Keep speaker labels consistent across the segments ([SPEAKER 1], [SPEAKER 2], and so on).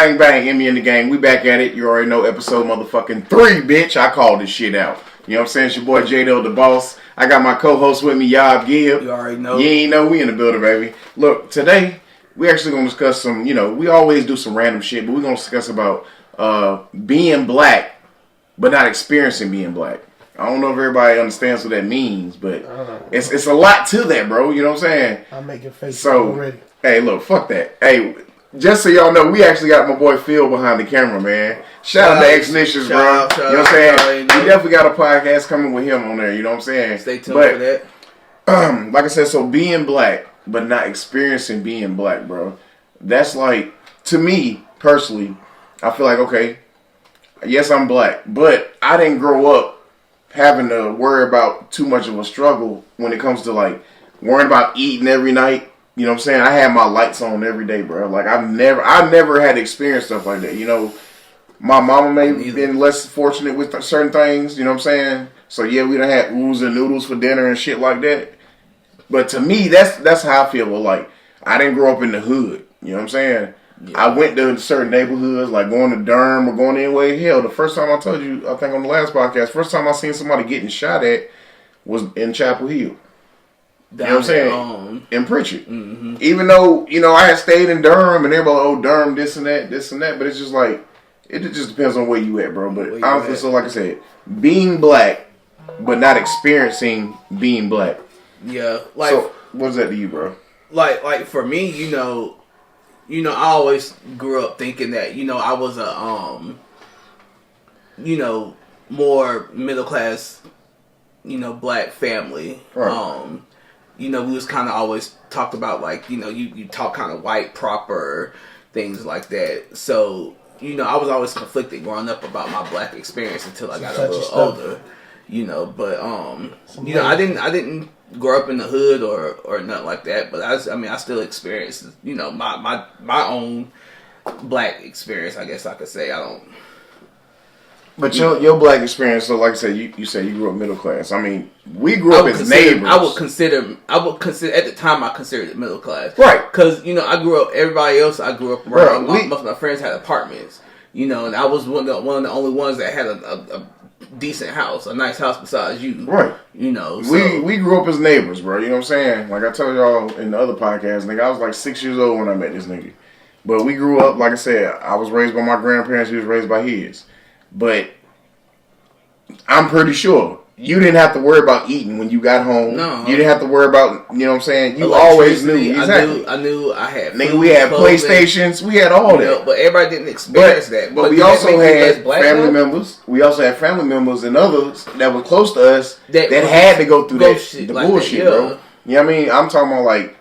[SPEAKER 1] Bang, bang, Emmy in the gang. We back at it. You already know episode motherfucking 3, bitch. I called this shit out. You know what I'm saying? It's your boy J-Dell the boss. I got my co-host with me, Yob Gibb.
[SPEAKER 2] You already know.
[SPEAKER 1] You ain't know we in the building, baby. Look, today, we actually going to discuss some, we always do some random shit, but we're going to discuss about being black, but not experiencing being black. I don't know if everybody understands what that means, but it's a lot to that, bro. You know what I'm saying?
[SPEAKER 3] I'm making face already.
[SPEAKER 1] Hey, look, fuck that. Hey, just so y'all know, we actually got my boy Phil behind the camera, man. Shout out to Ex-Nicious, bro. You know what I'm saying? We definitely got a podcast coming with him on there, you know what I'm saying?
[SPEAKER 2] Stay tuned for that.
[SPEAKER 1] Like I said, so being black, but not experiencing being black, bro. That's like, to me, personally, I feel like, okay, yes, I'm black, but I didn't grow up having to worry about too much of a struggle when it comes to, like, worrying about eating every night. You know what I'm saying? I had my lights on every day, bro. Like, I never had to experience stuff like that. You know, my mama may have been less fortunate with certain things, you know what I'm saying? So, yeah, we done had oodles and noodles for dinner and shit like that. But to me, that's how I feel. Well, like, I didn't grow up in the hood. You know what I'm saying? Yeah. I went to certain neighborhoods, like going to Durham or going anywhere. Hell, the first time I told you, I think on the last podcast, first time I seen somebody getting shot at was in Chapel Hill. You know what I'm saying? In Pritchard. Mm-hmm. Even though, I had stayed in Durham and everybody, oh, Durham, this and that. But it's just like, it just depends on where you at, bro. But honestly, so like I said, being black, but not experiencing being black.
[SPEAKER 2] Yeah. Like,
[SPEAKER 1] so, what is that to you, bro?
[SPEAKER 2] Like for me, I always grew up thinking that, I was a, more middle class, black family. Right. We was kind of always talked about, like, you talk kind of white, proper, things like that. So, I was always conflicted growing up about my black experience until I got a little older, but, I didn't grow up in the hood or nothing like that, but I still experienced, my own black experience, I guess I could say. I don't. But
[SPEAKER 1] your black experience, so like I said, you said you grew up middle class. I mean, we grew up as neighbors.
[SPEAKER 2] I would consider at the time I considered it middle class,
[SPEAKER 1] right?
[SPEAKER 2] Because I grew up. Everybody else I grew up around. Most of my friends had apartments, and I was one of the only ones that had a decent house, a nice house besides you,
[SPEAKER 1] right?
[SPEAKER 2] So.
[SPEAKER 1] We grew up as neighbors, bro. You know what I'm saying? Like I told y'all in the other podcast, nigga, I was like 6 years old when I met this nigga. But we grew up, like I said, I was raised by my grandparents. He was raised by his. But I'm pretty sure you didn't have to worry about eating when you got home. No. You didn't have to worry about, you know what I'm saying? You always knew. Exactly.
[SPEAKER 2] I knew I had food,
[SPEAKER 1] nigga, we had clothing, PlayStations. We had all that.
[SPEAKER 2] But everybody didn't experience that.
[SPEAKER 1] But we also had family members. We also had family members and others that were close to us that had to go through the like bullshit, bro. You know what I mean? I'm talking about, like,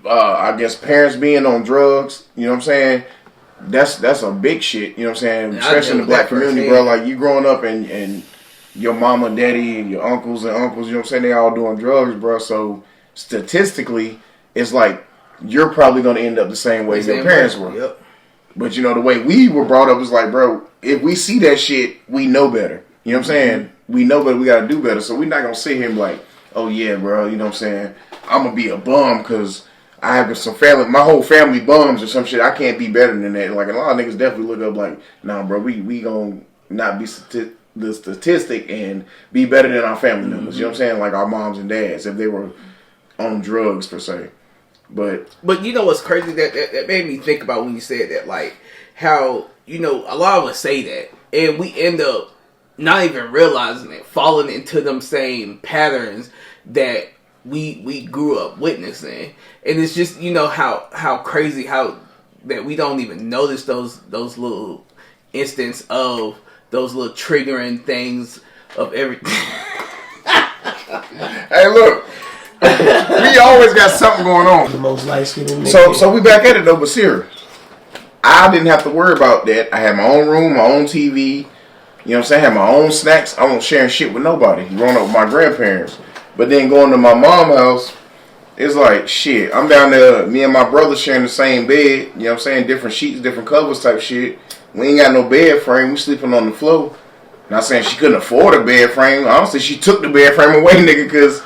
[SPEAKER 1] I guess parents being on drugs. You know what I'm saying? That's a big shit, you know what I'm saying? Especially in the black community, bro. Like, you growing up and your mama, daddy, and your uncles, you know what I'm saying? They all doing drugs, bro. So, statistically, it's like, you're probably going to end up the same way your parents were.
[SPEAKER 2] Yep.
[SPEAKER 1] But, the way we were brought up is like, bro, if we see that shit, we know better. You know what I'm saying? Mm-hmm. We know better, we got to do better. So, we're not going to sit here and be like, oh, yeah, bro, you know what I'm saying? I'm going to be a bum because I have some family, my whole family bums or some shit. I can't be better than that. Like, a lot of niggas definitely look up like, nah, bro, we gonna not be the statistic and be better than our family members. You know what I'm saying? Like our moms and dads, if they were on drugs per se. But
[SPEAKER 2] you know what's crazy that made me think about when you said that, like how a lot of us say that and we end up not even realizing it, falling into them same patterns that we grew up witnessing. And it's just, how crazy how that we don't even notice those little instances of those little triggering things of everything.
[SPEAKER 1] Hey, look. We always got something going on.
[SPEAKER 3] The most light-skinned
[SPEAKER 1] So we back at it though, but serious. I didn't have to worry about that. I had my own room, my own TV. You know what I'm saying? I had my own snacks. I wasn't sharing shit with nobody. Growing up with my grandparents. But then going to my mom's house, it's like, shit, I'm down there, me and my brother sharing the same bed, you know what I'm saying, different sheets, different covers type shit. We ain't got no bed frame, we sleeping on the floor. Not saying she couldn't afford a bed frame. Honestly, she took the bed frame away, nigga, because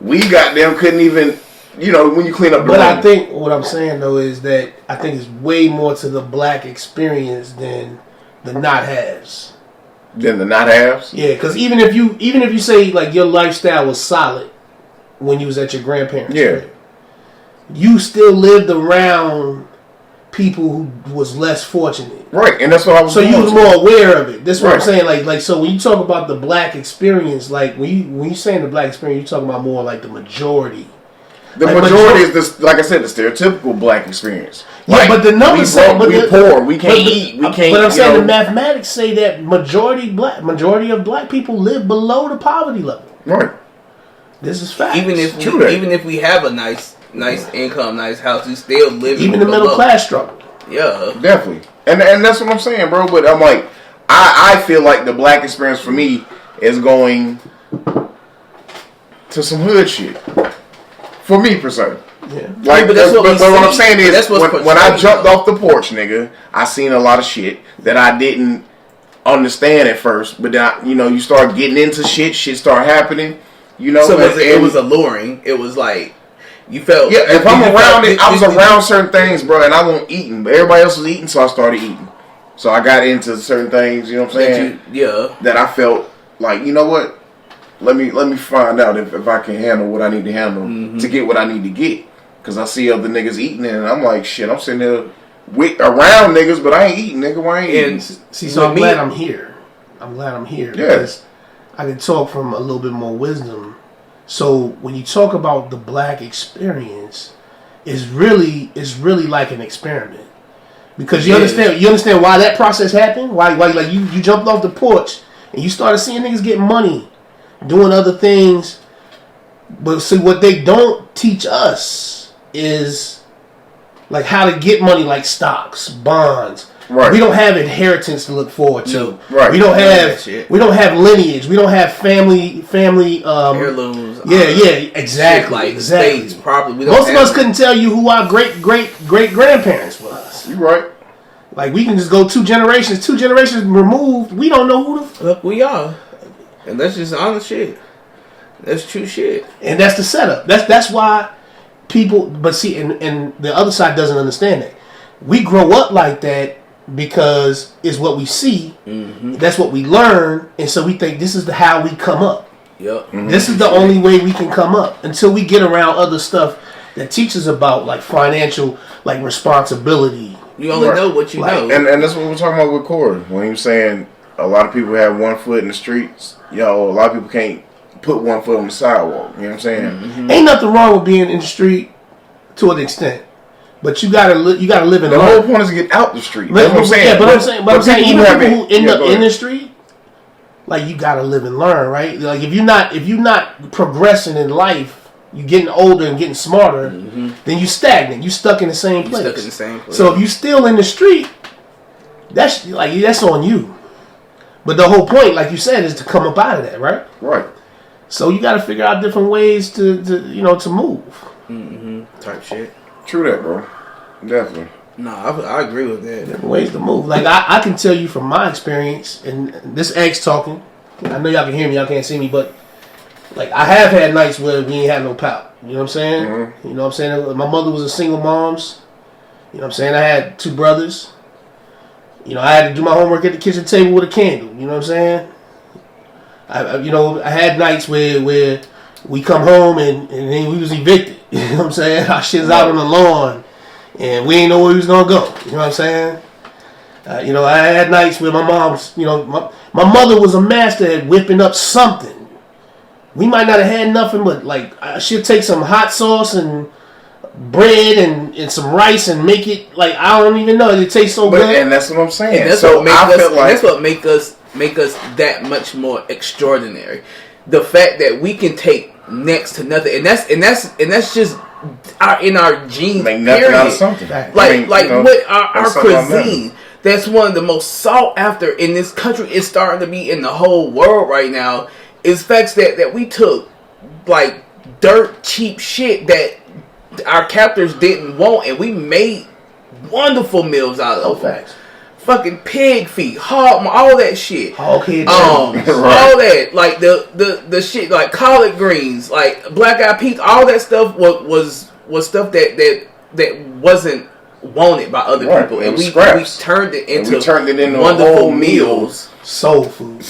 [SPEAKER 1] we goddamn couldn't even when you clean up the
[SPEAKER 3] But
[SPEAKER 1] room.
[SPEAKER 3] I think what I'm saying though is that I think it's way more to the black experience than the not haves.
[SPEAKER 1] Than the not haves.
[SPEAKER 3] Yeah, because even if you say like your lifestyle was solid when you was at your grandparents' crib, you still lived around people who was less fortunate.
[SPEAKER 1] Right, and that's what I was.
[SPEAKER 3] So you was more aware of it. That's what
[SPEAKER 1] Right.
[SPEAKER 3] I'm saying. Like so when you talk about the black experience, like when you saying the black experience, you're talking about more like the majority.
[SPEAKER 1] The
[SPEAKER 3] like
[SPEAKER 1] majority is this, like I said, the stereotypical black experience.
[SPEAKER 3] Yeah,
[SPEAKER 1] Like,
[SPEAKER 3] but the numbers say
[SPEAKER 1] we poor, we can't eat, we can't.
[SPEAKER 3] But I'm saying the mathematics say that majority of black people live below the poverty level.
[SPEAKER 1] Right.
[SPEAKER 3] This is fact.
[SPEAKER 2] Even if we have a nice income, nice house, we still live
[SPEAKER 3] even the middle class struggle.
[SPEAKER 2] Yeah,
[SPEAKER 1] definitely, and that's what I'm saying, bro. But I'm like, I feel like the black experience for me is going to some hood shit. For me, per se.
[SPEAKER 3] Yeah.
[SPEAKER 1] Like,
[SPEAKER 2] but that's what
[SPEAKER 1] I'm saying is, when I jumped
[SPEAKER 2] though.
[SPEAKER 1] off the porch, nigga, I seen a lot of shit that I didn't understand at first. But then, you start getting into shit start happening.
[SPEAKER 2] So it was alluring. It was like you felt.
[SPEAKER 1] Yeah, if I'm around it, I was around certain things, bro, and I wasn't eating, but everybody else was eating, so I started eating. So I got into certain things. You know what I'm saying? That I felt like, you know what? Let me find out if I can handle what I need to handle to get what I need to get. Because I see other niggas eating and I'm like, shit, I'm sitting there around niggas, but I ain't eating, nigga. Why I ain't eating?
[SPEAKER 3] See, so I'm glad I'm here. Because I can talk from a little bit more wisdom. So when you talk about the black experience, it's really like an experiment. Because you understand why that process happened? Why like you jumped off the porch and you started seeing niggas get money, doing other things. But see, what they don't teach us is like how to get money, like stocks, bonds.
[SPEAKER 1] Right.
[SPEAKER 3] We don't have inheritance to look forward to.
[SPEAKER 2] No.
[SPEAKER 1] Right.
[SPEAKER 3] We don't have lineage. We don't have family
[SPEAKER 2] heirlooms.
[SPEAKER 3] Exactly.
[SPEAKER 2] Like
[SPEAKER 3] exactly.
[SPEAKER 2] States, probably.
[SPEAKER 3] Most of us couldn't tell you who our great grandparents was.
[SPEAKER 1] You right.
[SPEAKER 3] Like we can just go two generations removed. We don't know who the
[SPEAKER 2] fuck we are, and that's just honest shit. That's true shit.
[SPEAKER 3] And that's the setup. That's why people. But see, and the other side doesn't understand that. We grow up like that because it's what we see. Mm-hmm. That's what we learn, and so we think this is how we come up.
[SPEAKER 2] Yep. Mm-hmm.
[SPEAKER 3] This is the only way we can come up until we get around other stuff that teaches about like financial, like responsibility.
[SPEAKER 2] You only know what you know,
[SPEAKER 1] and that's what we're talking about with Corey when he was saying a lot of people have one foot in the streets. A lot of people can't put one foot on the sidewalk. You know what I'm saying?
[SPEAKER 3] Mm-hmm. Ain't nothing wrong with being in the street to an extent. But you gotta live in
[SPEAKER 1] the whole point is to get out the street. That's what I'm saying.
[SPEAKER 3] Yeah, but I'm saying even people who end up in the street, like you gotta live and learn, right? Like if you're not progressing in life, you getting older and getting smarter, then you stagnant. You stuck in the same place. So if you still in the street, that's on you. But the whole point, like you said, is to come up out of that, right?
[SPEAKER 1] Right.
[SPEAKER 3] So you got to figure out different ways to move.
[SPEAKER 2] Type shit.
[SPEAKER 1] True that, bro. Definitely.
[SPEAKER 2] No, I agree with that.
[SPEAKER 3] Different ways to move. Like I can tell you from my experience, and this ex talking. I know y'all can hear me, y'all can't see me, but like I have had nights where we ain't had no power. You know what I'm saying? Mm-hmm. You know what I'm saying? My mother was a single mom's. You know what I'm saying? I had 2 brothers. I had to do my homework at the kitchen table with a candle. You know what I'm saying? I had nights where we come home and then we was evicted. You know what I'm saying? Our shit's out on the lawn and we ain't know where we was gonna go. You know what I'm saying? I had nights where my mom's, my mother was a master at whipping up something. We might not have had nothing, but like she'll take some hot sauce and bread and some rice and make it like I don't even know. It tastes so good.
[SPEAKER 1] And that's what I'm saying.
[SPEAKER 2] And that's what make us that much more extraordinary. The fact that we can take next to nothing, and that's just in our genes.
[SPEAKER 1] Make nothing out of something.
[SPEAKER 2] What our cuisine. That's one of the most sought after in this country. It's starting to be in the whole world right now. Is facts that we took like dirt cheap shit that our captors didn't want, and we made wonderful meals out of them.
[SPEAKER 3] Facts.
[SPEAKER 2] Fucking pig feet, hog, all that shit.
[SPEAKER 3] Hog head,
[SPEAKER 2] all that, like the shit, like collard greens, like black eyed peas, all that stuff was was stuff that wasn't wanted by other people, and we turned it into wonderful meals.
[SPEAKER 3] Soul food.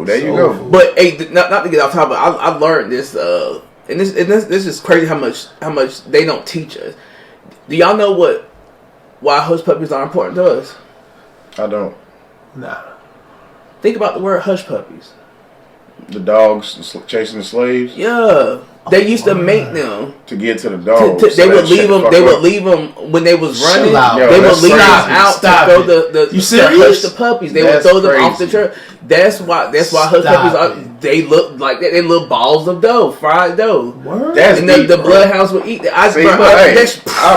[SPEAKER 1] There you go.
[SPEAKER 3] Food.
[SPEAKER 2] But hey, not to get off topic, I learned this, and this is crazy how much they don't teach us. Do y'all know why hush puppies are important to us?
[SPEAKER 1] I don't.
[SPEAKER 3] Nah.
[SPEAKER 2] Think about the word hush puppies.
[SPEAKER 1] The dogs chasing the slaves.
[SPEAKER 2] Yeah, they used to make them
[SPEAKER 1] to get to the dogs.
[SPEAKER 2] They would leave them. They would leave them when they was running. They would leave them out to throw the hush the puppies. They would throw them off the truck. That's why hush puppies are. They look like that. They little balls of dough, fried dough.
[SPEAKER 1] That's
[SPEAKER 2] and
[SPEAKER 1] deep,
[SPEAKER 2] the bloodhounds would eat that.
[SPEAKER 1] I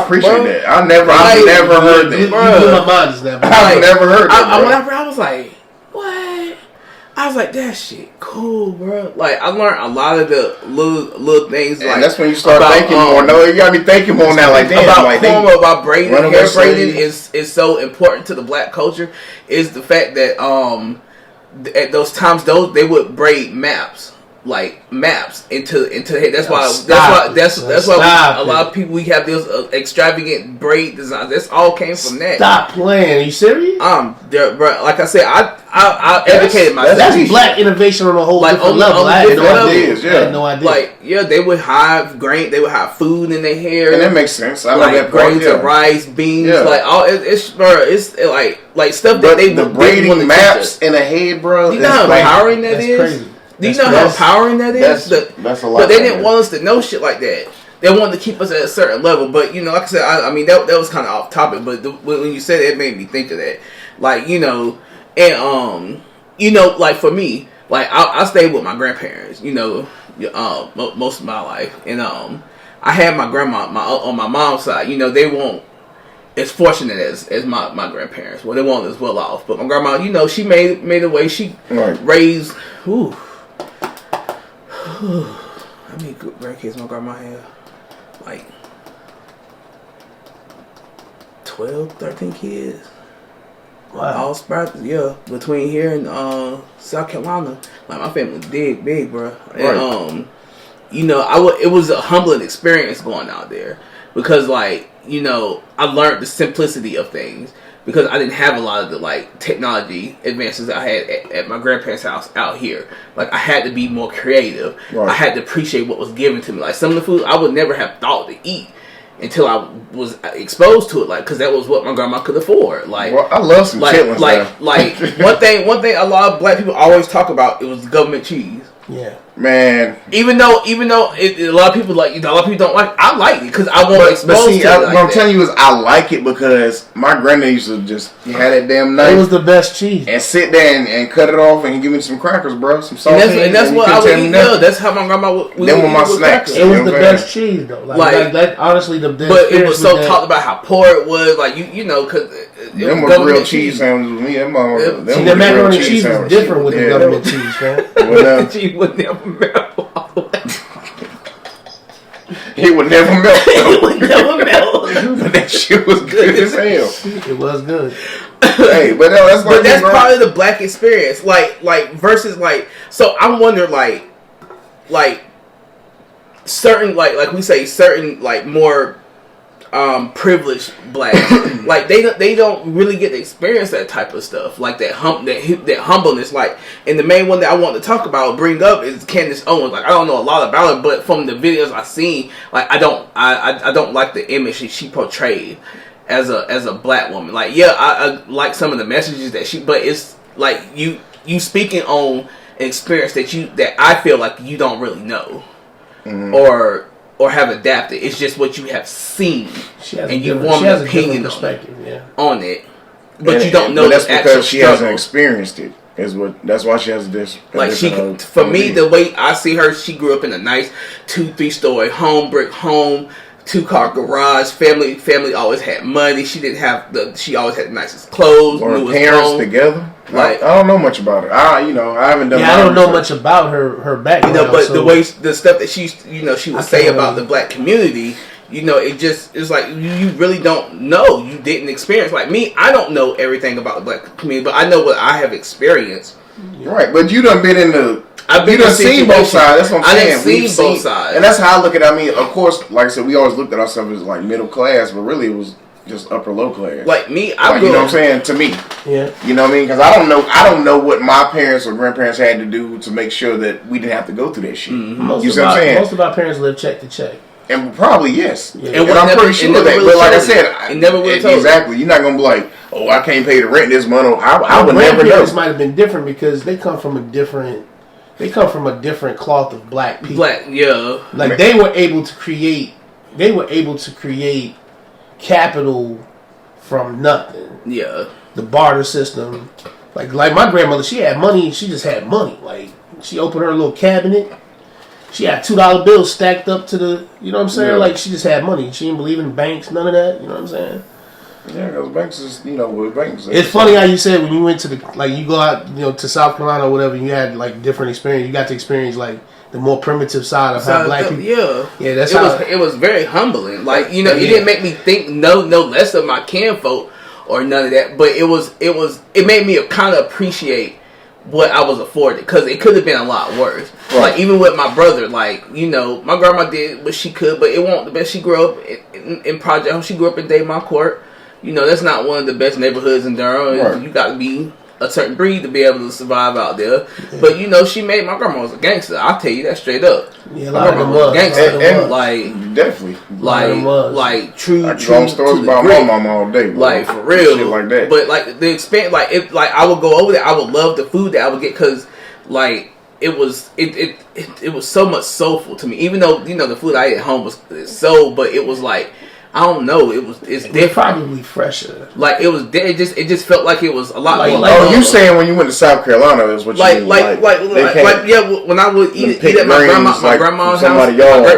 [SPEAKER 1] appreciate that. I've never heard that.
[SPEAKER 3] You blew my mind just now.
[SPEAKER 1] I've never heard that.
[SPEAKER 2] I was like, what? I was like, that shit cool, bro. Like, I learned a lot of the little things.
[SPEAKER 1] And
[SPEAKER 2] like,
[SPEAKER 1] that's when you start thinking more. No, you gotta be thinking more now. Like that.
[SPEAKER 2] About braiding, hair braiding is so important to the black culture. Is the fact that at those times they would braid maps into the head. That's why a lot of people, we have this extravagant braid designs. That's all came from that.
[SPEAKER 3] Stop playing. Are you serious?
[SPEAKER 2] Bro, like I said, I educated myself.
[SPEAKER 3] That's black innovation on a whole different level. I had no idea.
[SPEAKER 2] Like, yeah, they would hide grain. They would have food in their hair,
[SPEAKER 1] and that makes sense. I
[SPEAKER 2] like that grains of rice, beans, like all. It's like stuff that they
[SPEAKER 1] the braiding maps in a head, bro.
[SPEAKER 2] You know how empowering that is.
[SPEAKER 3] Crazy.
[SPEAKER 2] Do you know how empowering that is?
[SPEAKER 1] That's a lot.
[SPEAKER 2] But they didn't want us to know shit like that. They wanted to keep us at a certain level. But, you know, like I said, I mean, that was kind of off topic. But when you said it made me think of that. Like, you know, and, you know, like for me, like I stayed with my grandparents, you know, most of my life. And I had my grandma on my mom's side. You know, they weren't as fortunate as my grandparents. Well, they weren't as well off. But my grandma, you know, she made a way. She raised... How many grandkids my grandma had? Like 12, 13 kids.
[SPEAKER 3] Wow.
[SPEAKER 2] All sprouted, yeah. Between here and South Carolina. Like, my family big, bro. And you know, it was a humbling experience going out there. Because, like, you know, I learned the simplicity of things. Because I didn't have a lot of the, like, technology advances I had at my grandparents' house out here. Like, I had to be more creative. Right. I had to appreciate what was given to me. Like, some of the food I would never have thought to eat until I was exposed to it. Like, because that was what my grandma could afford. Like,
[SPEAKER 1] well, I love some chitlins.
[SPEAKER 2] Like one thing a lot of black people always talk about, it was government cheese.
[SPEAKER 3] Yeah.
[SPEAKER 1] Man,
[SPEAKER 2] even though a lot of people like, you know, a lot of people don't like. I like it because I wasn't exposed to it.
[SPEAKER 1] What I'm telling you is, I like it because my granddad used to just had that damn knife.
[SPEAKER 3] It was the best cheese.
[SPEAKER 2] Oh,
[SPEAKER 1] and sit there and cut it off and give me some crackers, bro, some salt.
[SPEAKER 2] And that's what I would eat. Yeah, that's how my grandma would.
[SPEAKER 1] Them were my snacks.
[SPEAKER 3] It was the best cheese though. Like that, honestly, the best.
[SPEAKER 2] But it was so talked about how poor it was. Like you know, because
[SPEAKER 1] them were real cheese sandwiches with me.
[SPEAKER 3] See, the macaroni and cheese was different with the government cheese, man.
[SPEAKER 2] Cheese would never melt.
[SPEAKER 1] It would never melt.
[SPEAKER 2] It would never melt.
[SPEAKER 1] But that shit was good as hell.
[SPEAKER 3] It was good.
[SPEAKER 1] Hey, but no, that's like,
[SPEAKER 2] that's part of the black experience. Like versus like. So I wonder like certain like we say certain like more privileged blacks like they don't really get to experience that type of stuff, like that humbleness. Like, and the main one that I want to talk about, bring up, is Candace Owens. Like, I don't know a lot about her, but from the videos I've seen, like I don't like the image that she portrayed as a black woman. Like, yeah, I like some of the messages that but it's like you speaking on an experience that I feel like you don't really know. Mm-hmm. or have adapted. It's just what you have seen, and you form an opinion on it, but you don't know.
[SPEAKER 1] That's because she hasn't experienced it. That's why she has this.
[SPEAKER 2] Like, for me, the way I see her, she grew up in a nice 2-3 story brick home, 2-car garage. Family always had money. She always had the nicest clothes.
[SPEAKER 1] Or her parents together. Like, I don't know much about her. I haven't done.
[SPEAKER 3] Yeah, I don't know much about her background.
[SPEAKER 2] You know, but the stuff that she would say about the black community, you know, it's like you really don't know. You didn't experience. Like me, I don't know everything about the black community, but I know what I have experienced.
[SPEAKER 1] Right, but you done been in the You done seen both sides. That's what I'm saying.
[SPEAKER 2] We've seen both sides,
[SPEAKER 1] and that's how I look at it. I mean, of course, like I said, we always looked at ourselves as like middle class, but really it was just upper low class.
[SPEAKER 2] Like me,
[SPEAKER 1] you know what I'm saying? To me,
[SPEAKER 3] yeah.
[SPEAKER 1] You know what I mean? Because I don't know what my parents or grandparents had to do to make sure that we didn't have to go through that shit.
[SPEAKER 3] Mm-hmm.
[SPEAKER 1] You see what I'm saying?
[SPEAKER 3] Most of our parents live check to check.
[SPEAKER 1] And probably yes,
[SPEAKER 3] yeah.
[SPEAKER 1] and I'm pretty sure that.
[SPEAKER 2] Really
[SPEAKER 1] but like I said,
[SPEAKER 2] it never would have
[SPEAKER 1] exactly. You're not gonna be like, oh, I can't pay the rent this month. I would never know.
[SPEAKER 3] Might have been different because they come from a different cloth of black people.
[SPEAKER 2] Yeah.
[SPEAKER 3] Like they were able to create capital from nothing.
[SPEAKER 2] Yeah.
[SPEAKER 3] The barter system. Like my grandmother, she had money. She just had money. Like she opened her little cabinet. She had $2 bills stacked up to the. You know what I'm saying?
[SPEAKER 1] Yeah.
[SPEAKER 3] Like she just had money. She didn't believe in banks. None of that. You know what I'm saying?
[SPEAKER 1] Yeah, because banks is, with banks.
[SPEAKER 3] It's funny how you said when you went to you go out, to South Carolina or whatever, you had like different experience. You got to experience like the more primitive side of how black people.
[SPEAKER 2] Yeah,
[SPEAKER 3] that's
[SPEAKER 2] it was very humbling. Like it didn't make me think no less of my kinfolk or none of that. But it made me kind of appreciate what I was afforded because it could have been a lot worse. Right. Like even with my brother, like my grandma did what she could, but it won't the best. She grew up in Project Home. She grew up in Daymont Court. That's not one of the best neighborhoods in Durham. Right. You got to be a certain breed to be able to survive out there. Yeah. But she made my grandma was a gangster. I'll tell you that straight up.
[SPEAKER 3] Yeah, my grandma was a gangster.
[SPEAKER 1] And definitely,
[SPEAKER 2] like true.
[SPEAKER 1] I can stories about my mama all day, bro.
[SPEAKER 2] Like for real,
[SPEAKER 1] shit like that.
[SPEAKER 2] But like the expense, I would go over there. I would love the food that I would get because it was so much soulful to me. Even though the food I ate at home was soul, but it was like. I don't know. It's different.
[SPEAKER 3] Probably fresher.
[SPEAKER 2] Like it was. It just felt like it was a lot more.
[SPEAKER 1] You saying when you went to South Carolina is what you mean?
[SPEAKER 2] When I would eat at my grandma's house, my great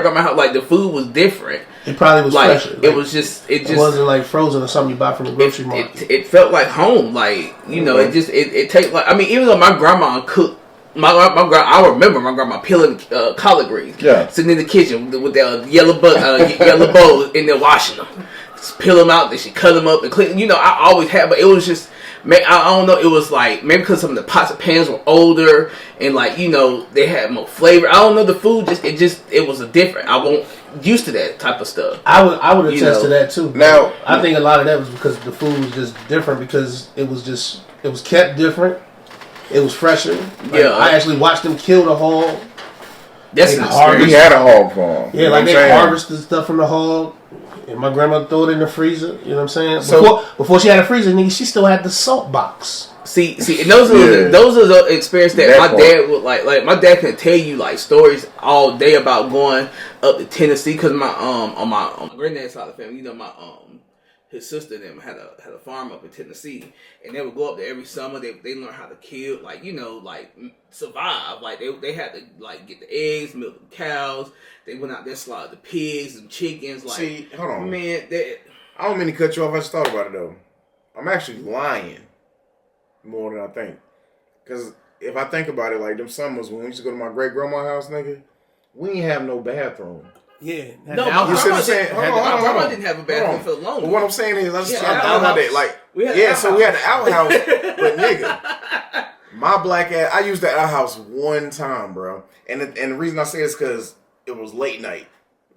[SPEAKER 2] grandma's house, like the food was different.
[SPEAKER 3] It probably was fresher.
[SPEAKER 2] It was just. It
[SPEAKER 3] wasn't like frozen or something you buy from the grocery market.
[SPEAKER 2] It felt like home. Like it tastes like. I mean, even though my grandma cooked. I remember my grandma peeling collard greens, sitting in the kitchen with the yellow bowl and then washing them, just peel them out. Then she cut them up and clean. I always had, but it was just, I don't know. It was like maybe because some of the pots and pans were older and they had more flavor. I don't know. The food it was a different. I won't used to that type of stuff. I
[SPEAKER 3] would attest to that too.
[SPEAKER 1] Now
[SPEAKER 3] I think a lot of that was because the food was just different because it was kept different. It was fresher. I actually watched them kill the hog.
[SPEAKER 2] That's
[SPEAKER 1] we had a hog farm.
[SPEAKER 3] Yeah, they harvested stuff from the hog. And my grandma threw it in the freezer. You know what I'm saying? Before she had a freezer, nigga, she still had the salt box.
[SPEAKER 2] See, and those are the experience that my dad would like. My dad can tell you like stories all day about going up to Tennessee because my on my granddad's side of the family, his sister and them had a farm up in Tennessee, and they would go up there every summer. They learned how to kill, survive. Like they had to get the eggs, milk the cows. They went out there slaughtered the pigs and chickens. Like,
[SPEAKER 1] see, hold on,
[SPEAKER 2] man.
[SPEAKER 1] I don't mean to cut you off. I just thought about it though. I'm actually lying more than I think, because if I think about it, like them summers when we used to go to my great grandma's house, nigga, we ain't have no bathroom.
[SPEAKER 3] Yeah.
[SPEAKER 2] No, my grandma didn't have a bathroom for the longest.
[SPEAKER 1] But what I'm saying is, I thought about that. Like, we had the outhouse. But nigga, my black ass, I used the outhouse one time, bro. And the reason I say it is because it was late night.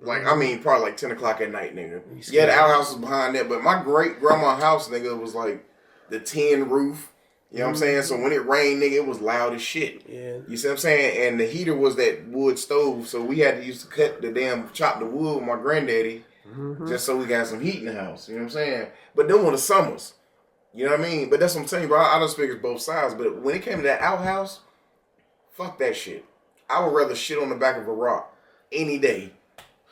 [SPEAKER 1] Like, I mean, probably like 10 o'clock at night, nigga. Yeah, the outhouse was behind that. But my great grandma's house, nigga, was like the tin roof. You know what I'm saying? So when it rained, nigga, it was loud as shit. Yeah. You see what I'm saying? And the heater was that wood stove, so we had to use to chop the wood with my granddaddy, just so we got some heat in the house. You know what I'm saying? But then when the summers, you know what I mean? But that's what I'm telling you, bro. I just figured both sides. But when it came to that outhouse, fuck that shit. I would rather shit on the back of a rock any day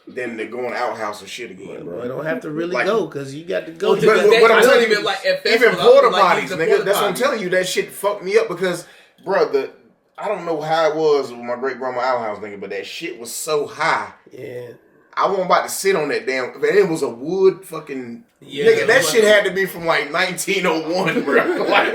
[SPEAKER 1] than to go in the outhouse and shit again, bro.
[SPEAKER 3] I don't have to really go because you got to go.
[SPEAKER 1] But I'm telling you, even porta potties, nigga. That's what I'm telling you. That shit fucked me up because, bro, I don't know how it was with my great grandma outhouse, nigga, but that shit was so high.
[SPEAKER 3] Yeah.
[SPEAKER 1] I wasn't about to sit on that damn. Man, it was a wood fucking. Yeah, nigga, that shit had to be from like 1901, bro. Like,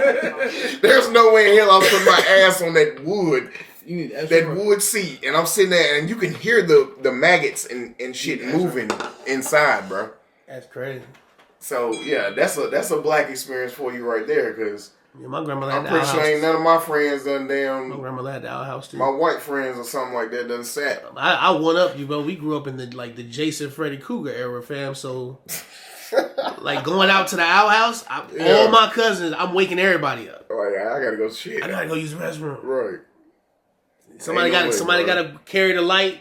[SPEAKER 1] there's no way in hell I was putting my ass on that wood. Wood seat, and I'm sitting there, and you can hear the maggots and shit moving inside, bro.
[SPEAKER 3] That's crazy.
[SPEAKER 1] So yeah, that's a black experience for you right there, because
[SPEAKER 3] Yeah, my grandmother had
[SPEAKER 1] I'm
[SPEAKER 3] the
[SPEAKER 1] pretty sure
[SPEAKER 3] outhouse.
[SPEAKER 1] ain't none of my friends done
[SPEAKER 3] My
[SPEAKER 1] damn.
[SPEAKER 3] grandmother had the outhouse too.
[SPEAKER 1] My white friends or something like that done sat.
[SPEAKER 3] I one up you, bro. We grew up in the Jason Freddy Krueger era, fam. So like going out to the outhouse, all my cousins, I'm waking everybody up.
[SPEAKER 1] Oh yeah, I gotta go shit.
[SPEAKER 3] I gotta go use the restroom.
[SPEAKER 1] Right.
[SPEAKER 3] Somebody gotta carry the light.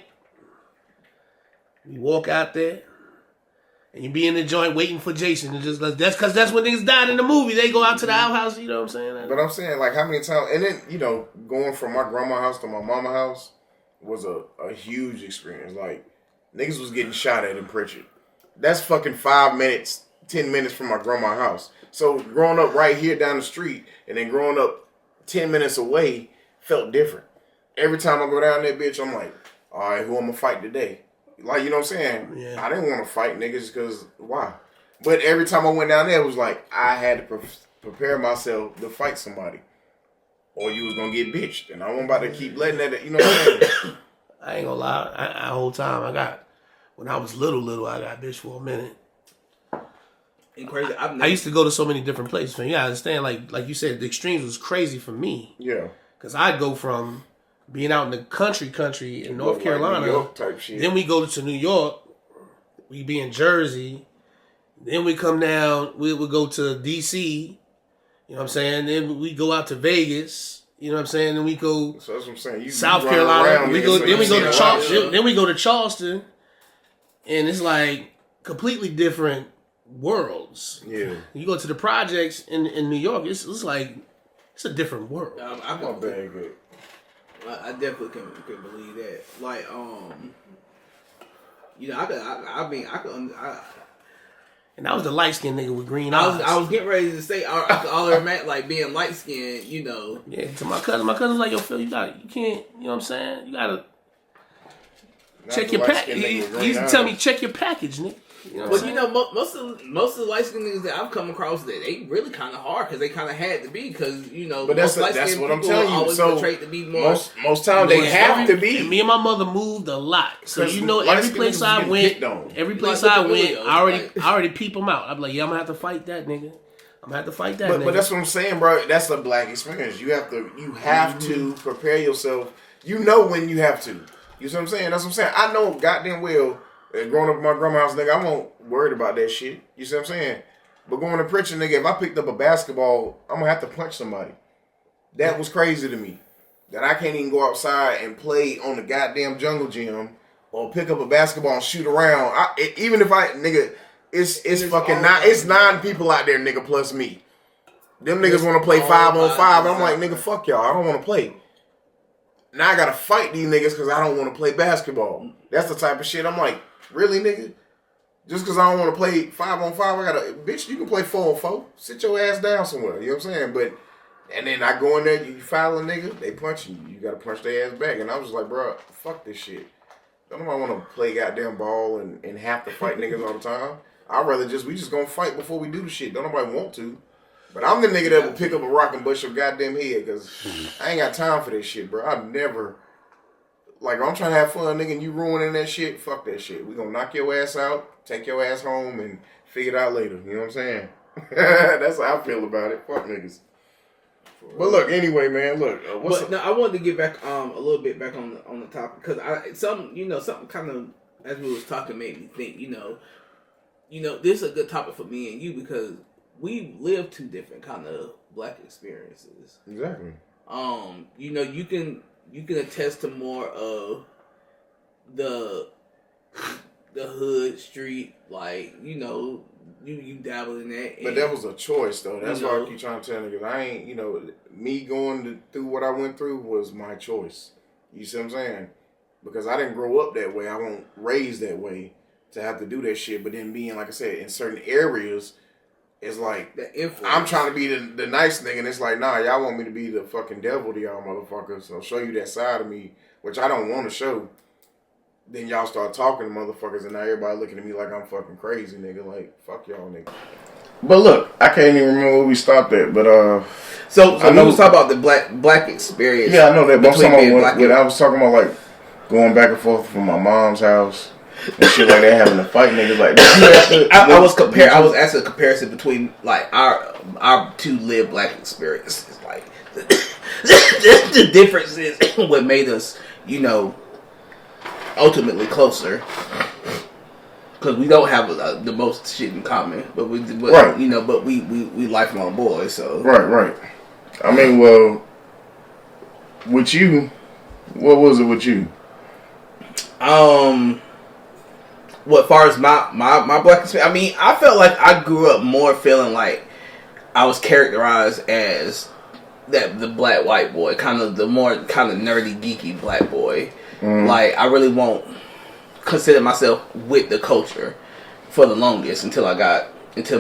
[SPEAKER 3] You walk out there, and you be in the joint waiting for Jason. And just that's because that's when niggas died in the movie. They go out to the outhouse. You know what I'm saying?
[SPEAKER 1] But I'm saying, like, how many times? And then going from my grandma's house to my mama's house was a huge experience. Like, niggas was getting shot at in Pritchard. That's fucking 5 minutes, 10 minutes from my grandma's house. So growing up right here down the street, and then growing up 10 minutes away felt different. Every time I go down there, bitch, I'm like, all right, who I'm gonna fight today? Like, you know what I'm saying?
[SPEAKER 3] Yeah.
[SPEAKER 1] I didn't want to fight niggas because why? But every time I went down there, it was like I had to prepare myself to fight somebody, or you was gonna get bitched, and I wasn't about to keep letting that. You know what I'm saying?
[SPEAKER 3] I ain't gonna lie. I whole time when I was little, I got bitch for a minute.
[SPEAKER 2] And crazy.
[SPEAKER 3] I used to go to so many different places. Man, yeah, I understand. Like you said, the extremes was crazy for me.
[SPEAKER 1] Yeah.
[SPEAKER 3] Cause I'd go from being out in the country in North Carolina,
[SPEAKER 1] New York type shit.
[SPEAKER 3] Then we go to New York. We be in Jersey. Then we come down. We would go to DC. You know what I'm saying? Then we go out to Vegas. You know what I'm saying? Then we go
[SPEAKER 1] So that's what I'm saying.
[SPEAKER 3] South Carolina. Then we go to Charleston. Then we go to Charleston, and it's like completely different worlds.
[SPEAKER 1] Yeah.
[SPEAKER 3] You go to the projects in New York. It's like it's a different world.
[SPEAKER 1] I'm not bad good.
[SPEAKER 2] I definitely can believe that. Like, I could.
[SPEAKER 3] And I was the light skinned nigga with green eyes.
[SPEAKER 2] I was getting ready to say I could all imagine like being light skinned,
[SPEAKER 3] Yeah, to my cousin. My cousin's like, yo, Phil, you can't, you know what I'm saying? You gotta check your package. He used to tell me, check your package, nigga. You know
[SPEAKER 2] but most of the light skinned niggas that I've come across, they really kind of hard because they kind of had to be because
[SPEAKER 1] But that's what I'm telling you. So
[SPEAKER 2] portrayed to be more,
[SPEAKER 1] most times they have to be.
[SPEAKER 3] And me and my mother moved a lot, so every place I went, I already peep them out. I'm like, yeah, I'm gonna have to fight that nigga. I'm gonna have to fight that.
[SPEAKER 1] But that's what I'm saying, bro. That's a black experience. You have to prepare yourself. You know when you have to. You see what I'm saying? That's what I'm saying. I know goddamn well. Growing up in my grandma's house, nigga, I won't worried about that shit. You see what I'm saying? But going to Pritchard, nigga, if I picked up a basketball, I'm gonna have to punch somebody. That was crazy to me. That I can't even go outside and play on the goddamn jungle gym or pick up a basketball and shoot around. It's 9 people out there, nigga, plus me. Them niggas want to play 5-on-5. I'm like, nigga, fuck y'all. I don't want to play. Now I gotta fight these niggas because I don't want to play basketball. That's the type of shit I'm like, really, nigga? Just because I don't want to play 5-on-5, bitch, you can play 4-on-4. Sit your ass down somewhere. You know what I'm saying? And then I go in there, you foul a nigga, they punch you. You gotta punch their ass back. And I was like, bro, fuck this shit. Don't nobody want to play goddamn ball and have to fight niggas all the time. I'd rather we just gonna fight before we do the shit. Don't nobody want to. But I'm the nigga that will pick up a rock and bust your goddamn head because I ain't got time for this shit, bro. I've never... Like, I'm trying to have fun, nigga, and you ruining that shit. Fuck that shit. We gonna knock your ass out, take your ass home, and figure it out later. You know what I'm saying? That's how I feel about it. Fuck niggas. But look, anyway, man, look.
[SPEAKER 2] I wanted to get back a little bit back on the topic because something kind of as we was talking made me think. This is a good topic for me and you because we live 2 different kind of black experiences.
[SPEAKER 1] Exactly.
[SPEAKER 2] You can attest to more of the hood street, like you dabble in that.
[SPEAKER 1] But that was a choice, though. That's why I keep trying to tell niggas. I ain't, me going through what I went through was my choice. You see what I'm saying? Because I didn't grow up that way. I wasn't raised that way to have to do that shit. But then being, like I said, in certain areas, it's like, I'm trying to be the nice nigga, and it's like, nah, y'all want me to be the fucking devil to y'all motherfuckers. So I'll show you that side of me, which I don't want to show. Then y'all start talking to motherfuckers, and now everybody looking at me like I'm fucking crazy, nigga. Like, fuck y'all, nigga. But look, I can't even remember where we stopped at, but
[SPEAKER 2] So I know we was talking about the black experience.
[SPEAKER 1] Yeah, I know that. But I was talking about like going back and forth from my mom's house. and shit like that, having to fight niggas like that.
[SPEAKER 2] I was asking a comparison between like our two live black experiences. Like the difference is what made us, ultimately closer. Because we don't have the most shit in common, but we lifelong boys. So
[SPEAKER 1] right. I mean, well, with you, what was it with you?
[SPEAKER 2] What far as my black experience, I mean, I felt like I grew up more feeling like I was characterized as the black white boy, kind of the more kind of nerdy geeky black boy. Like I really won't consider myself with the culture for the longest until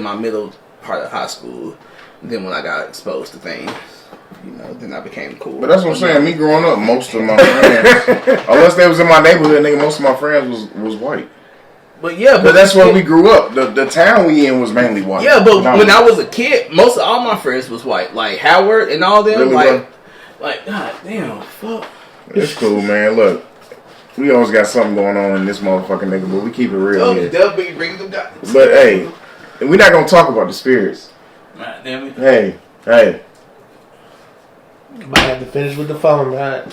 [SPEAKER 2] my middle part of high school. And then when I got exposed to things, then I became cool.
[SPEAKER 1] But that's what I'm saying. Me growing up, most of my friends, unless they was in my neighborhood, nigga, most of my friends was white.
[SPEAKER 2] But yeah,
[SPEAKER 1] but that's where we grew up. The town we in was mainly white.
[SPEAKER 2] Yeah, but when I was a kid, most of all my friends was white, like Howard and all them. Really, like god damn, fuck.
[SPEAKER 1] It's cool, man. Look. We always got something going on in this motherfucking nigga, but we keep it real here. But hey, we're not gonna talk about the spirits.
[SPEAKER 2] Right, damn it.
[SPEAKER 1] Hey.
[SPEAKER 3] Might have to finish with the phone, right?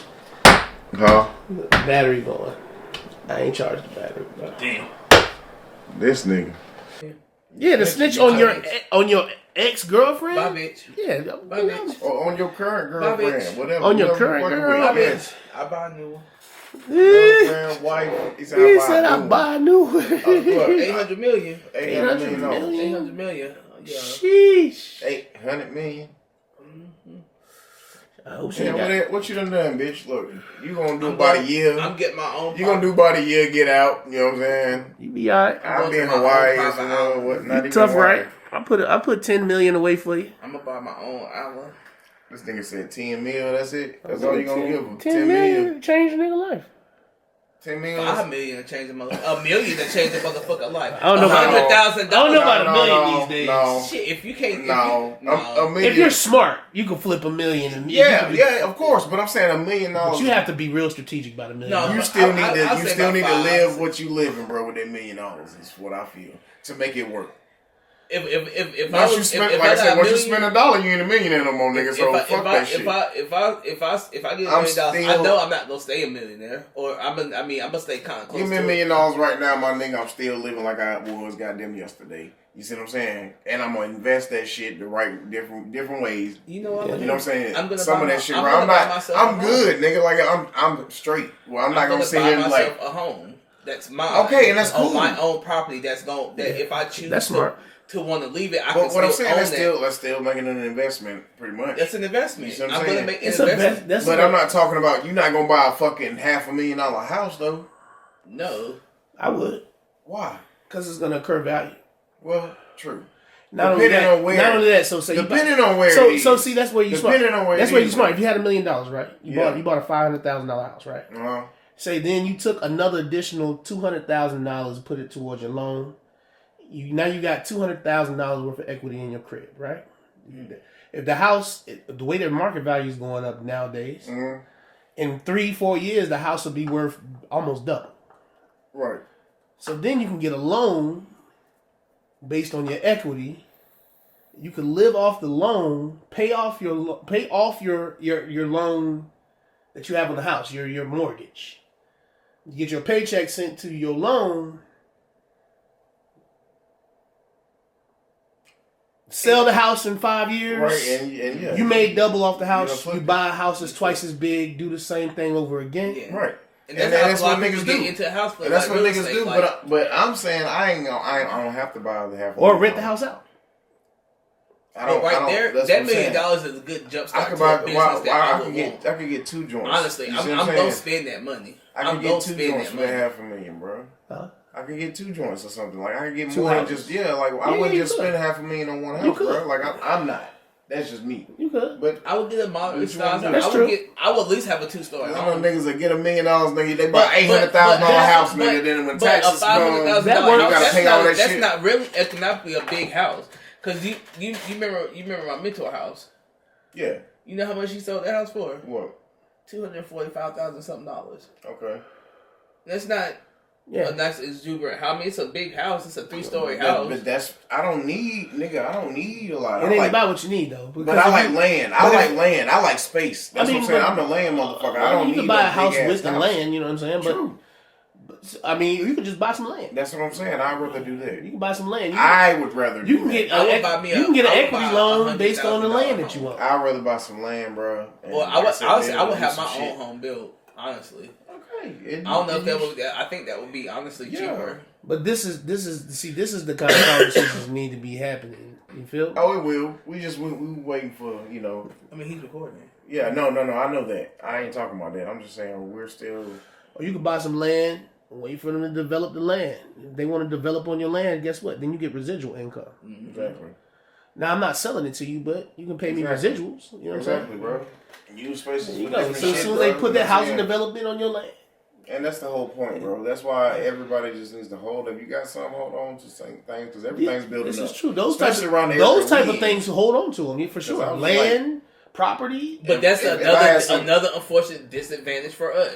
[SPEAKER 1] Huh?
[SPEAKER 3] The battery going. I ain't charged the battery. But.
[SPEAKER 2] Damn.
[SPEAKER 1] This nigga.
[SPEAKER 3] Yeah, the snitch on your ex-girlfriend?
[SPEAKER 2] Bye, bitch.
[SPEAKER 3] Yeah.
[SPEAKER 2] Bye, bitch.
[SPEAKER 1] Or on your current girlfriend. Whatever.
[SPEAKER 3] On your current girl?
[SPEAKER 2] Bye, bitch. I buy a new one.
[SPEAKER 1] Girlfriend, wife. He said
[SPEAKER 3] I buy a new one.
[SPEAKER 2] 800 million.
[SPEAKER 1] 800 million.
[SPEAKER 2] 800 million. Yeah.
[SPEAKER 3] Sheesh.
[SPEAKER 1] 800 million.
[SPEAKER 3] I hope she
[SPEAKER 1] what you done, bitch? Look, you gonna do about a year.
[SPEAKER 2] I'm getting my own.
[SPEAKER 1] You gonna do about a year, get out. You know what I'm saying?
[SPEAKER 3] You be alright.
[SPEAKER 1] I'll be in Hawaii or whatnot.
[SPEAKER 3] You tough, right? I put 10 million away for you.
[SPEAKER 2] I'm gonna buy my own island.
[SPEAKER 1] This nigga said 10 mil. That's it. That's all you gonna give him.
[SPEAKER 3] 10 million change a nigga life.
[SPEAKER 1] 10 million.
[SPEAKER 2] 5 million to change a motherfucker. $1 million to change a motherfucker life.
[SPEAKER 3] I don't know about
[SPEAKER 2] $100,000.
[SPEAKER 3] I don't know about $1 million these days.
[SPEAKER 1] No.
[SPEAKER 2] Shit, if you can't.
[SPEAKER 1] A million.
[SPEAKER 3] If you're smart, you can flip $1 million. And
[SPEAKER 1] yeah, of course. But I'm saying $1 million.
[SPEAKER 3] But you have to be real strategic about $1 million.
[SPEAKER 2] No,
[SPEAKER 1] you still need to live what you living, bro. With that $1 million is what I feel to make it work.
[SPEAKER 2] If
[SPEAKER 1] once you spend $1, you ain't a millionaire no more, nigga. So fuck that shit.
[SPEAKER 2] If I get $1 million, I know I'm not gonna stay a millionaire, or I'm gonna stay kind of close.
[SPEAKER 1] Give me $1 million right now, my nigga. I'm still living like I was goddamn yesterday. You see what I'm saying? And I'm gonna invest that shit the right different ways.
[SPEAKER 2] You know what?
[SPEAKER 1] You know what I'm saying?
[SPEAKER 2] I'm gonna
[SPEAKER 1] some of that shit. I'm good, nigga. Like I'm straight. Well, I'm not gonna sit here and like
[SPEAKER 2] a home that's mine.
[SPEAKER 1] Okay, and that's cool.
[SPEAKER 2] On my own property. If I choose
[SPEAKER 3] that's smart.
[SPEAKER 2] To want to leave it, I
[SPEAKER 1] but
[SPEAKER 2] can
[SPEAKER 1] what I'm
[SPEAKER 2] still
[SPEAKER 1] saying,
[SPEAKER 2] own
[SPEAKER 1] that's still making an investment, pretty much.
[SPEAKER 2] That's an investment. You know what I'm
[SPEAKER 1] saying?
[SPEAKER 2] Gonna make an investment.
[SPEAKER 1] But I'm not talking about, you're not going to buy a fucking $500,000 house, though.
[SPEAKER 2] No.
[SPEAKER 3] I would.
[SPEAKER 1] Why?
[SPEAKER 3] Because it's going to incur value.
[SPEAKER 1] Well, true.
[SPEAKER 3] Not only that, so
[SPEAKER 1] depending on where it is.
[SPEAKER 3] So see, that's where you smart. That's where you smart. If you had $1 million, right? You bought a $500,000 house, right?
[SPEAKER 1] Uh-huh.
[SPEAKER 3] Say then you took another additional $200,000 and put it towards your loan. Now you got $200,000 worth of equity in your crib, right? If the house, the way the market value is going up nowadays, in 3-4 years the house will be worth almost double.
[SPEAKER 1] Right. So
[SPEAKER 3] then you can get a loan based on your equity. You can live off the loan, pay off your loan that you have on the house, your mortgage. You get your paycheck sent to your loan. Sell the house in 5 years.
[SPEAKER 1] Right, and yeah.
[SPEAKER 3] You made double off the house. You buy a house that's twice as big. Do the same thing over again.
[SPEAKER 1] Yeah. Right.
[SPEAKER 2] And that's what niggas do. Into house,
[SPEAKER 1] and that's what niggas do. But I'm saying I don't have to buy the half.
[SPEAKER 3] Or rent the house out.
[SPEAKER 2] That $1 million is a good jump start to a business
[SPEAKER 1] I could get 2 joints.
[SPEAKER 2] Honestly, I'm gonna spend that money.
[SPEAKER 1] I could get 2 joints for $500,000, bro.
[SPEAKER 3] Huh?
[SPEAKER 1] I could get 2 joints or something. Like I could get more than just I wouldn't just spend $500,000 on one house, bro. Like I'm not. That's just me.
[SPEAKER 3] You could,
[SPEAKER 2] but I would get a moderate size.
[SPEAKER 3] That's true.
[SPEAKER 2] I would at least have a 2-story.
[SPEAKER 1] I know niggas that get $1 million, nigga. They buy $800,000 house, nigga. Then when taxes come,
[SPEAKER 2] you gotta pay all that shit. That's not really economically a big house. Cause you remember my mentor house.
[SPEAKER 1] Yeah.
[SPEAKER 2] You know how much he sold that house for?
[SPEAKER 1] What?
[SPEAKER 2] $245,000 something.
[SPEAKER 1] Okay.
[SPEAKER 2] That's not
[SPEAKER 3] Yeah.
[SPEAKER 2] A nice exuberant house. I mean, it's a big house. It's a 3-story house.
[SPEAKER 1] But I don't need a lot.
[SPEAKER 3] It ain't about what you need though.
[SPEAKER 1] But I like land. I like space. That's what I'm saying. I'm the land motherfucker. I don't need.
[SPEAKER 3] You can buy a house with the
[SPEAKER 1] house.
[SPEAKER 3] land. You know what I'm saying?
[SPEAKER 1] True.
[SPEAKER 3] But I mean, you can just buy some land.
[SPEAKER 1] That's what I'm saying. I'd rather do that.
[SPEAKER 3] You can buy some land.
[SPEAKER 1] I would rather.
[SPEAKER 3] You can get an equity loan based on the land that you want.
[SPEAKER 1] I'd rather buy some land, bro.
[SPEAKER 2] Well, I would have my own home built. Honestly,
[SPEAKER 1] okay.
[SPEAKER 2] I don't know if that would. I think that would be honestly cheaper.
[SPEAKER 3] But this is the kind of conversations need to be happening. You feel?
[SPEAKER 1] Oh, it will. We waiting for
[SPEAKER 2] I mean, he's recording.
[SPEAKER 1] Yeah, no. I know that. I ain't talking about that. I'm just saying we're still.
[SPEAKER 3] Or you can buy some land. Wait for them to develop the land. If they want to develop on your land, guess what? Then you get residual income.
[SPEAKER 1] Mm-hmm. Exactly.
[SPEAKER 3] Now I'm not selling it to you, but you can pay me residuals. You know what I'm saying?
[SPEAKER 1] Exactly, bro. Use spaces.
[SPEAKER 3] You know, so as soon as they put that housing development on your land.
[SPEAKER 1] And that's the whole point, bro. That's why everybody just needs to hold. If you got something, hold on to certain things because everything's building up.
[SPEAKER 3] This is true. Those type of things, hold on to them for sure. Land, property.
[SPEAKER 2] But that's another unfortunate disadvantage for us.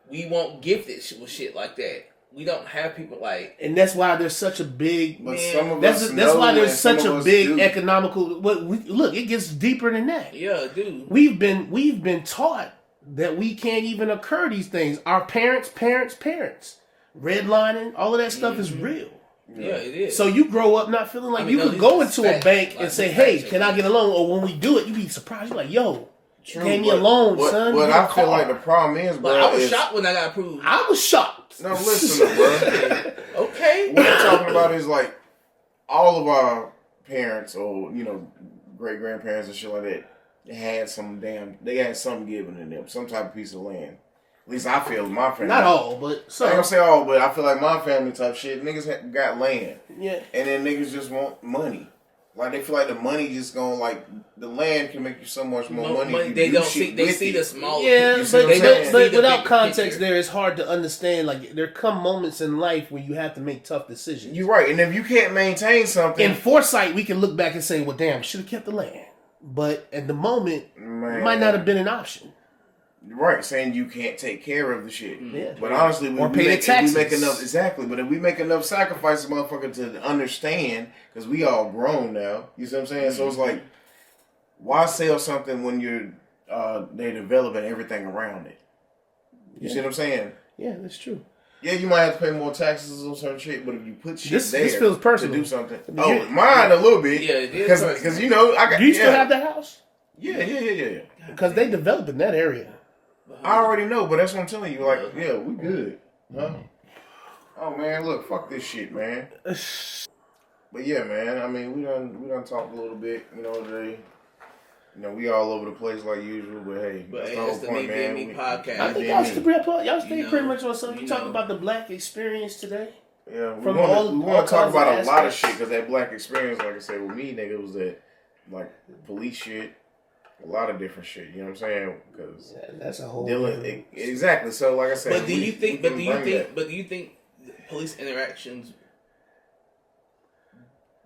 [SPEAKER 2] We won't gifted with shit like that. We don't have people like,
[SPEAKER 3] and that's why there's such a big.
[SPEAKER 1] But some of
[SPEAKER 3] that's
[SPEAKER 1] us
[SPEAKER 3] why there's
[SPEAKER 1] some
[SPEAKER 3] such
[SPEAKER 1] of
[SPEAKER 3] a
[SPEAKER 1] us
[SPEAKER 3] big
[SPEAKER 1] do.
[SPEAKER 3] economical. Look, it gets deeper than that.
[SPEAKER 2] Yeah, dude.
[SPEAKER 3] We've been taught that we can't even occur these things. Our parents, redlining, all of that stuff is real.
[SPEAKER 2] Yeah, it is.
[SPEAKER 3] So you grow up not feeling like you could go into a bank and say, "Hey, can I get a loan?" Or when we do it, you be surprised. You're like, "Yo,
[SPEAKER 1] True,
[SPEAKER 3] gave me a loan, son."
[SPEAKER 1] But I feel like the problem is, bro.
[SPEAKER 2] I was shocked when I got approved.
[SPEAKER 3] I was shocked.
[SPEAKER 1] No, listen, bro.
[SPEAKER 2] Okay.
[SPEAKER 1] What I'm talking about is like all of our parents or great grandparents and shit like that. They had something given to them, some type of piece of land. At least I feel my family.
[SPEAKER 3] Not all, but some.
[SPEAKER 1] I ain't gonna say all, but I feel like my family type shit. Niggas got land.
[SPEAKER 3] Yeah.
[SPEAKER 1] And then niggas just want money. Like they feel like the money just gonna the land can make you so much more money.
[SPEAKER 2] They don't see. They see the small.
[SPEAKER 3] Yeah, but without context,
[SPEAKER 2] picture.
[SPEAKER 3] it's hard to understand. Like there come moments in life where you have to make tough decisions.
[SPEAKER 1] You're right, and if you can't maintain something,
[SPEAKER 3] in foresight, we can look back and say, "Well, damn, should have kept the land." But at the moment, it might not have been an option.
[SPEAKER 1] Right, saying you can't take care of the shit.
[SPEAKER 3] Yeah.
[SPEAKER 1] But honestly,
[SPEAKER 3] or pay the taxes.
[SPEAKER 1] We make enough exactly. But if we make enough sacrifices, motherfucker, to understand, because we all grown now. You see what I'm saying? So it's like, why sell something when they're developing everything around it? You see what I'm saying?
[SPEAKER 3] Yeah, that's true.
[SPEAKER 1] Yeah, you might have to pay more taxes on certain shit, but if you put shit
[SPEAKER 3] this feels personal
[SPEAKER 1] to do something. Oh, mine a little bit.
[SPEAKER 2] Yeah, it is
[SPEAKER 1] because I got.
[SPEAKER 3] Do you still have that house?
[SPEAKER 1] Yeah.
[SPEAKER 3] Because they developed in that area.
[SPEAKER 1] I already know, but that's what I'm telling you. Like, yeah, we good. Huh? Oh man, look, fuck this shit, man. But yeah, man. I mean, we done talked a little bit, today. We all over the place like usual, but hey,
[SPEAKER 2] But
[SPEAKER 1] that's the whole point, man.
[SPEAKER 2] Me podcast.
[SPEAKER 3] I think y'all stay pretty much on something. You talking about the black experience today?
[SPEAKER 1] Yeah, we
[SPEAKER 3] From
[SPEAKER 1] want to talk about a lot of
[SPEAKER 3] aspects.
[SPEAKER 1] shit because that black experience, like I said, with me, nigga, was that like police shit, a lot of different shit. You know what I'm saying? Because
[SPEAKER 3] that's a whole
[SPEAKER 1] exactly. So, like I said,
[SPEAKER 2] But do you think police interactions?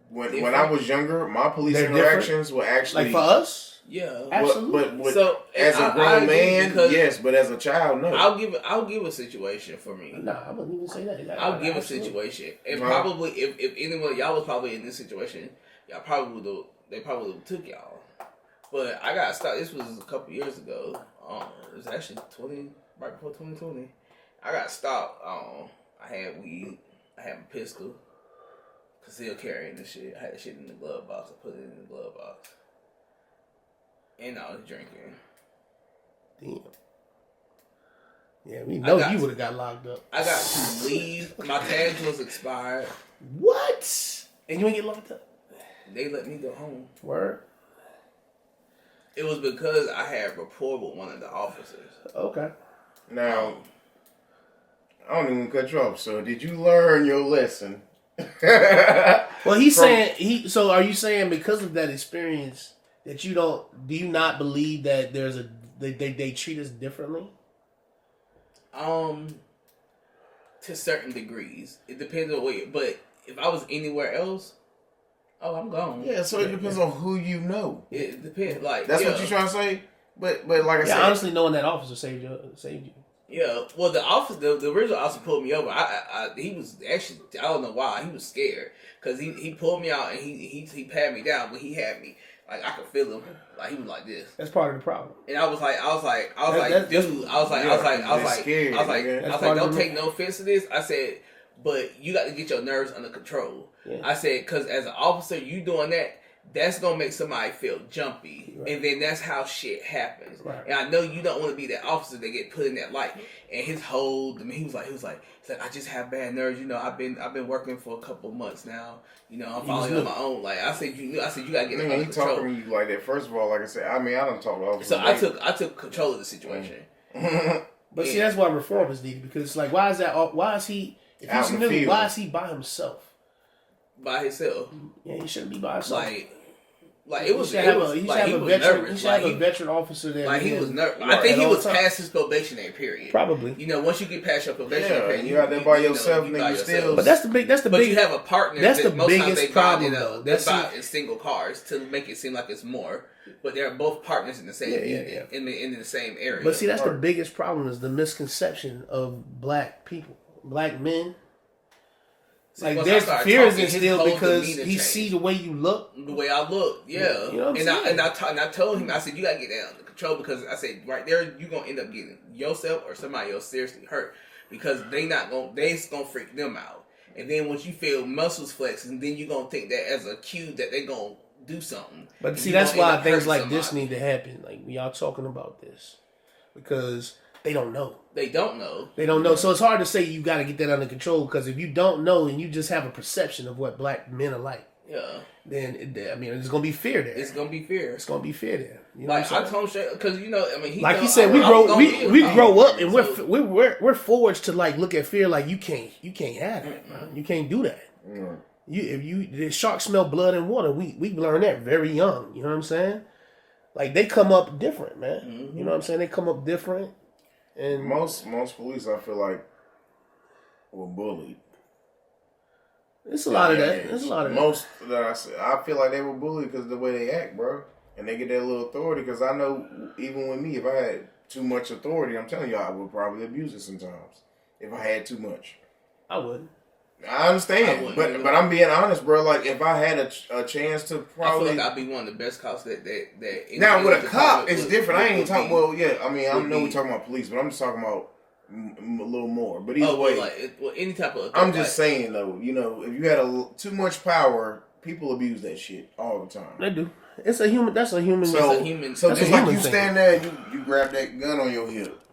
[SPEAKER 1] When I was younger, my police interactions were actually
[SPEAKER 3] like for us.
[SPEAKER 2] Yeah,
[SPEAKER 3] absolutely.
[SPEAKER 1] But
[SPEAKER 2] so
[SPEAKER 1] as a grown man, yes, but as a child, no.
[SPEAKER 2] I'll give a situation for me.
[SPEAKER 3] Nah, I wouldn't even say that.
[SPEAKER 2] I'll give a situation, and probably if anyone of y'all was probably in this situation, they probably would have took y'all. But I got stopped. This was a couple years ago. It was actually right before 2020. I got stopped. I had weed. I had my pistol. Concealed carrying this shit. I had the shit in the glove box. I put it in the glove box. And I was drinking.
[SPEAKER 3] Damn. Yeah, we know you would have got locked up.
[SPEAKER 2] I got to leave. My tags was expired.
[SPEAKER 3] What? And you ain't get locked up?
[SPEAKER 2] They let me go home.
[SPEAKER 3] Word?
[SPEAKER 2] It was because I had rapport with one of the officers.
[SPEAKER 3] Okay.
[SPEAKER 1] Now, I don't even cut you off. So, did you learn your lesson?
[SPEAKER 3] Well, he's saying So, are you saying because of that experience that you do you not believe that there's they treat us differently?
[SPEAKER 2] To certain degrees, it depends on what. But if I was anywhere else, I'm gone.
[SPEAKER 1] Yeah, so it depends on who you know.
[SPEAKER 2] It depends. Like
[SPEAKER 1] that's what you're trying to say. But like I said,
[SPEAKER 3] honestly, knowing that officer saved you.
[SPEAKER 2] Yeah, well, the original officer pulled me over. He was actually, I don't know why, he was scared because he pulled me out and he patted me down, but he had me like I could feel him, like he was like this.
[SPEAKER 3] That's part of the problem.
[SPEAKER 2] And I was like, don't take no offense to this. I said, but you got to get your nerves under control. Yeah. I said, because as an officer, you doing that. That's gonna make somebody feel jumpy, right. And then that's how shit happens. Right. And I know you don't want to be that officer that get put in that light. And he was like, I just have bad nerves. You know, I've been working for a couple months now. You know, I'm following on my own. Like I said, you gotta get it under control.
[SPEAKER 1] Talking to you like that. First of all, like I said, I don't talk to officers.
[SPEAKER 2] So I took control of the situation.
[SPEAKER 3] But see, that's why reform is needed, because it's like, why is he? If he's new, why is he by himself?
[SPEAKER 2] By himself.
[SPEAKER 3] Yeah, he shouldn't be by himself.
[SPEAKER 2] He should have
[SPEAKER 3] a veteran officer there.
[SPEAKER 2] Like he was nervous. I think he was past his probationary period.
[SPEAKER 3] Probably.
[SPEAKER 2] You know, once you get past your probationary period,
[SPEAKER 1] you out there by yourself, nigga. Still.
[SPEAKER 3] But that's the big.
[SPEAKER 2] But you have a partner.
[SPEAKER 3] That's the biggest problem.
[SPEAKER 2] That's in single cars to make it seem like it's more. But they're both partners in the same in the same area.
[SPEAKER 3] But see, that's the biggest problem, is the misconception of black people, black men. Like there's fear instilled because he see the way you look,
[SPEAKER 2] the way I look, yeah. You know what I'm saying? I told him, I said, you gotta get that under control, because I said right there you're gonna end up getting yourself or somebody else seriously hurt, because they's gonna freak them out, and then once you feel muscles flex, and then you're gonna think that as a cue that they gonna do something.
[SPEAKER 3] But see, that's why things like this need to happen. Like we all talking about this because they don't know. They don't know. So it's hard to say you got to get that under control, because if you don't know and you just have a perception of what black men are like, then there's gonna be fear there.
[SPEAKER 2] It's gonna be fear.
[SPEAKER 3] there. You know
[SPEAKER 2] like I told him, because
[SPEAKER 3] he said, we grow up and we're forged to like look at fear like you can't have it, man. You can't do that. The sharks smell blood and water. We learned that very young. You know what I'm saying? Like they come up different, man. Mm-hmm. You know what I'm saying? They come up different. And
[SPEAKER 1] most police, I feel like, were bullied.
[SPEAKER 3] It's a lot of that.
[SPEAKER 1] Most that I feel like they were bullied because of the way they act, bro. And they get that little authority. Because I know, even with me, if I had too much authority, I'm telling you, I would probably abuse it sometimes. If I had too much,
[SPEAKER 3] I wouldn't.
[SPEAKER 1] I understand, but I'm being honest, bro. Like if I had a chance to, probably,
[SPEAKER 2] I feel like I'd be one of the best cops that.
[SPEAKER 1] Now with a cop, it's different. I ain't even talking. Well, yeah, I mean, I know we're talking about police, but I'm just talking about a little more. But either way,
[SPEAKER 2] any type of.
[SPEAKER 1] I'm just saying though, you know, if you had too much power, people abuse that shit all the time.
[SPEAKER 3] They do. It's a human. That's a human.
[SPEAKER 1] So just like you stand there, you grab that gun on your hip.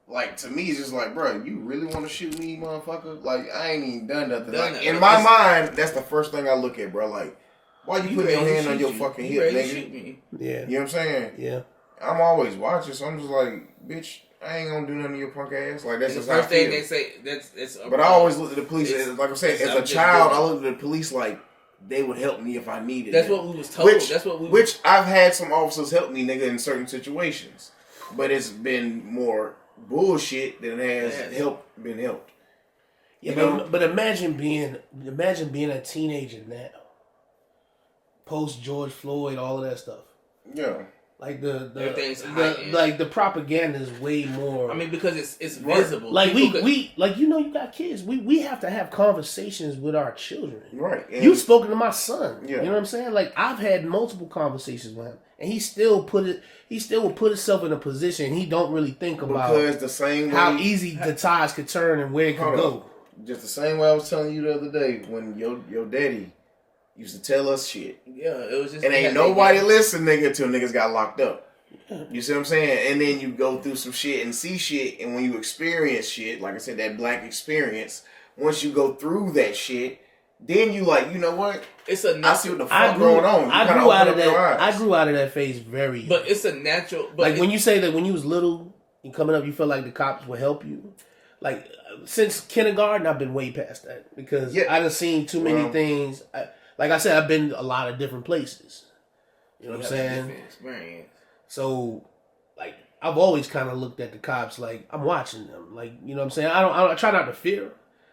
[SPEAKER 1] Like, to me, it's just like, bro, you really want to shoot me, motherfucker? Like, I ain't even done nothing. In my mind, that's the first thing I look at, bro. Like, why you putting your hand on your fucking hip, nigga?
[SPEAKER 2] Shoot me.
[SPEAKER 3] Yeah.
[SPEAKER 1] You know what I'm saying?
[SPEAKER 3] Yeah.
[SPEAKER 1] I'm always watching, so I'm just like, bitch, I ain't gonna do nothing to your punk ass. Like, that's just
[SPEAKER 2] the
[SPEAKER 1] how I
[SPEAKER 2] first
[SPEAKER 1] feel.
[SPEAKER 2] thing they say,
[SPEAKER 1] but I always look at the police, like I'm saying, as a child, I looked at the police like they would help me if I needed
[SPEAKER 2] That's
[SPEAKER 1] them.
[SPEAKER 2] what we was told.
[SPEAKER 1] Which I've had some officers help me, nigga, in certain situations. But it's been more bullshit than has been helped.
[SPEAKER 3] Yeah, but imagine being a teenager now, post George Floyd, all of that stuff.
[SPEAKER 1] Yeah,
[SPEAKER 3] like the propaganda is way more.
[SPEAKER 2] I mean, because it's visible.
[SPEAKER 3] Like we you got kids. We have to have conversations with our children.
[SPEAKER 1] Right. And
[SPEAKER 3] you've spoken to my son.
[SPEAKER 1] Yeah.
[SPEAKER 3] You know what I'm saying? Like I've had multiple conversations with him, and he still will put himself in a position he don't really think about,
[SPEAKER 1] because the same way,
[SPEAKER 3] how easy the tides could turn and where it could go.
[SPEAKER 1] Just the same way I was telling you the other day when your daddy used to tell us shit.
[SPEAKER 2] Yeah, it was just.
[SPEAKER 1] And ain't nobody listen, nigga, till niggas got locked up. You see what I'm saying? And then you go through some shit and see shit, and when you experience shit, like I said, that black experience, once you go through that shit, then you like, you know what? I see what the fuck going on.
[SPEAKER 3] I grew out of that phase very.
[SPEAKER 2] But it's a natural.
[SPEAKER 3] But like when you say that when you was little and coming up, you felt like the cops would help you. Like since kindergarten, I've been way past that because I done seen too many things. Like I said, I've been a lot of different places. You know what I'm saying?
[SPEAKER 2] Experience.
[SPEAKER 3] So, like, I've always kind of looked at the cops like I'm watching them. Like, you know what I'm saying? I try not to fear,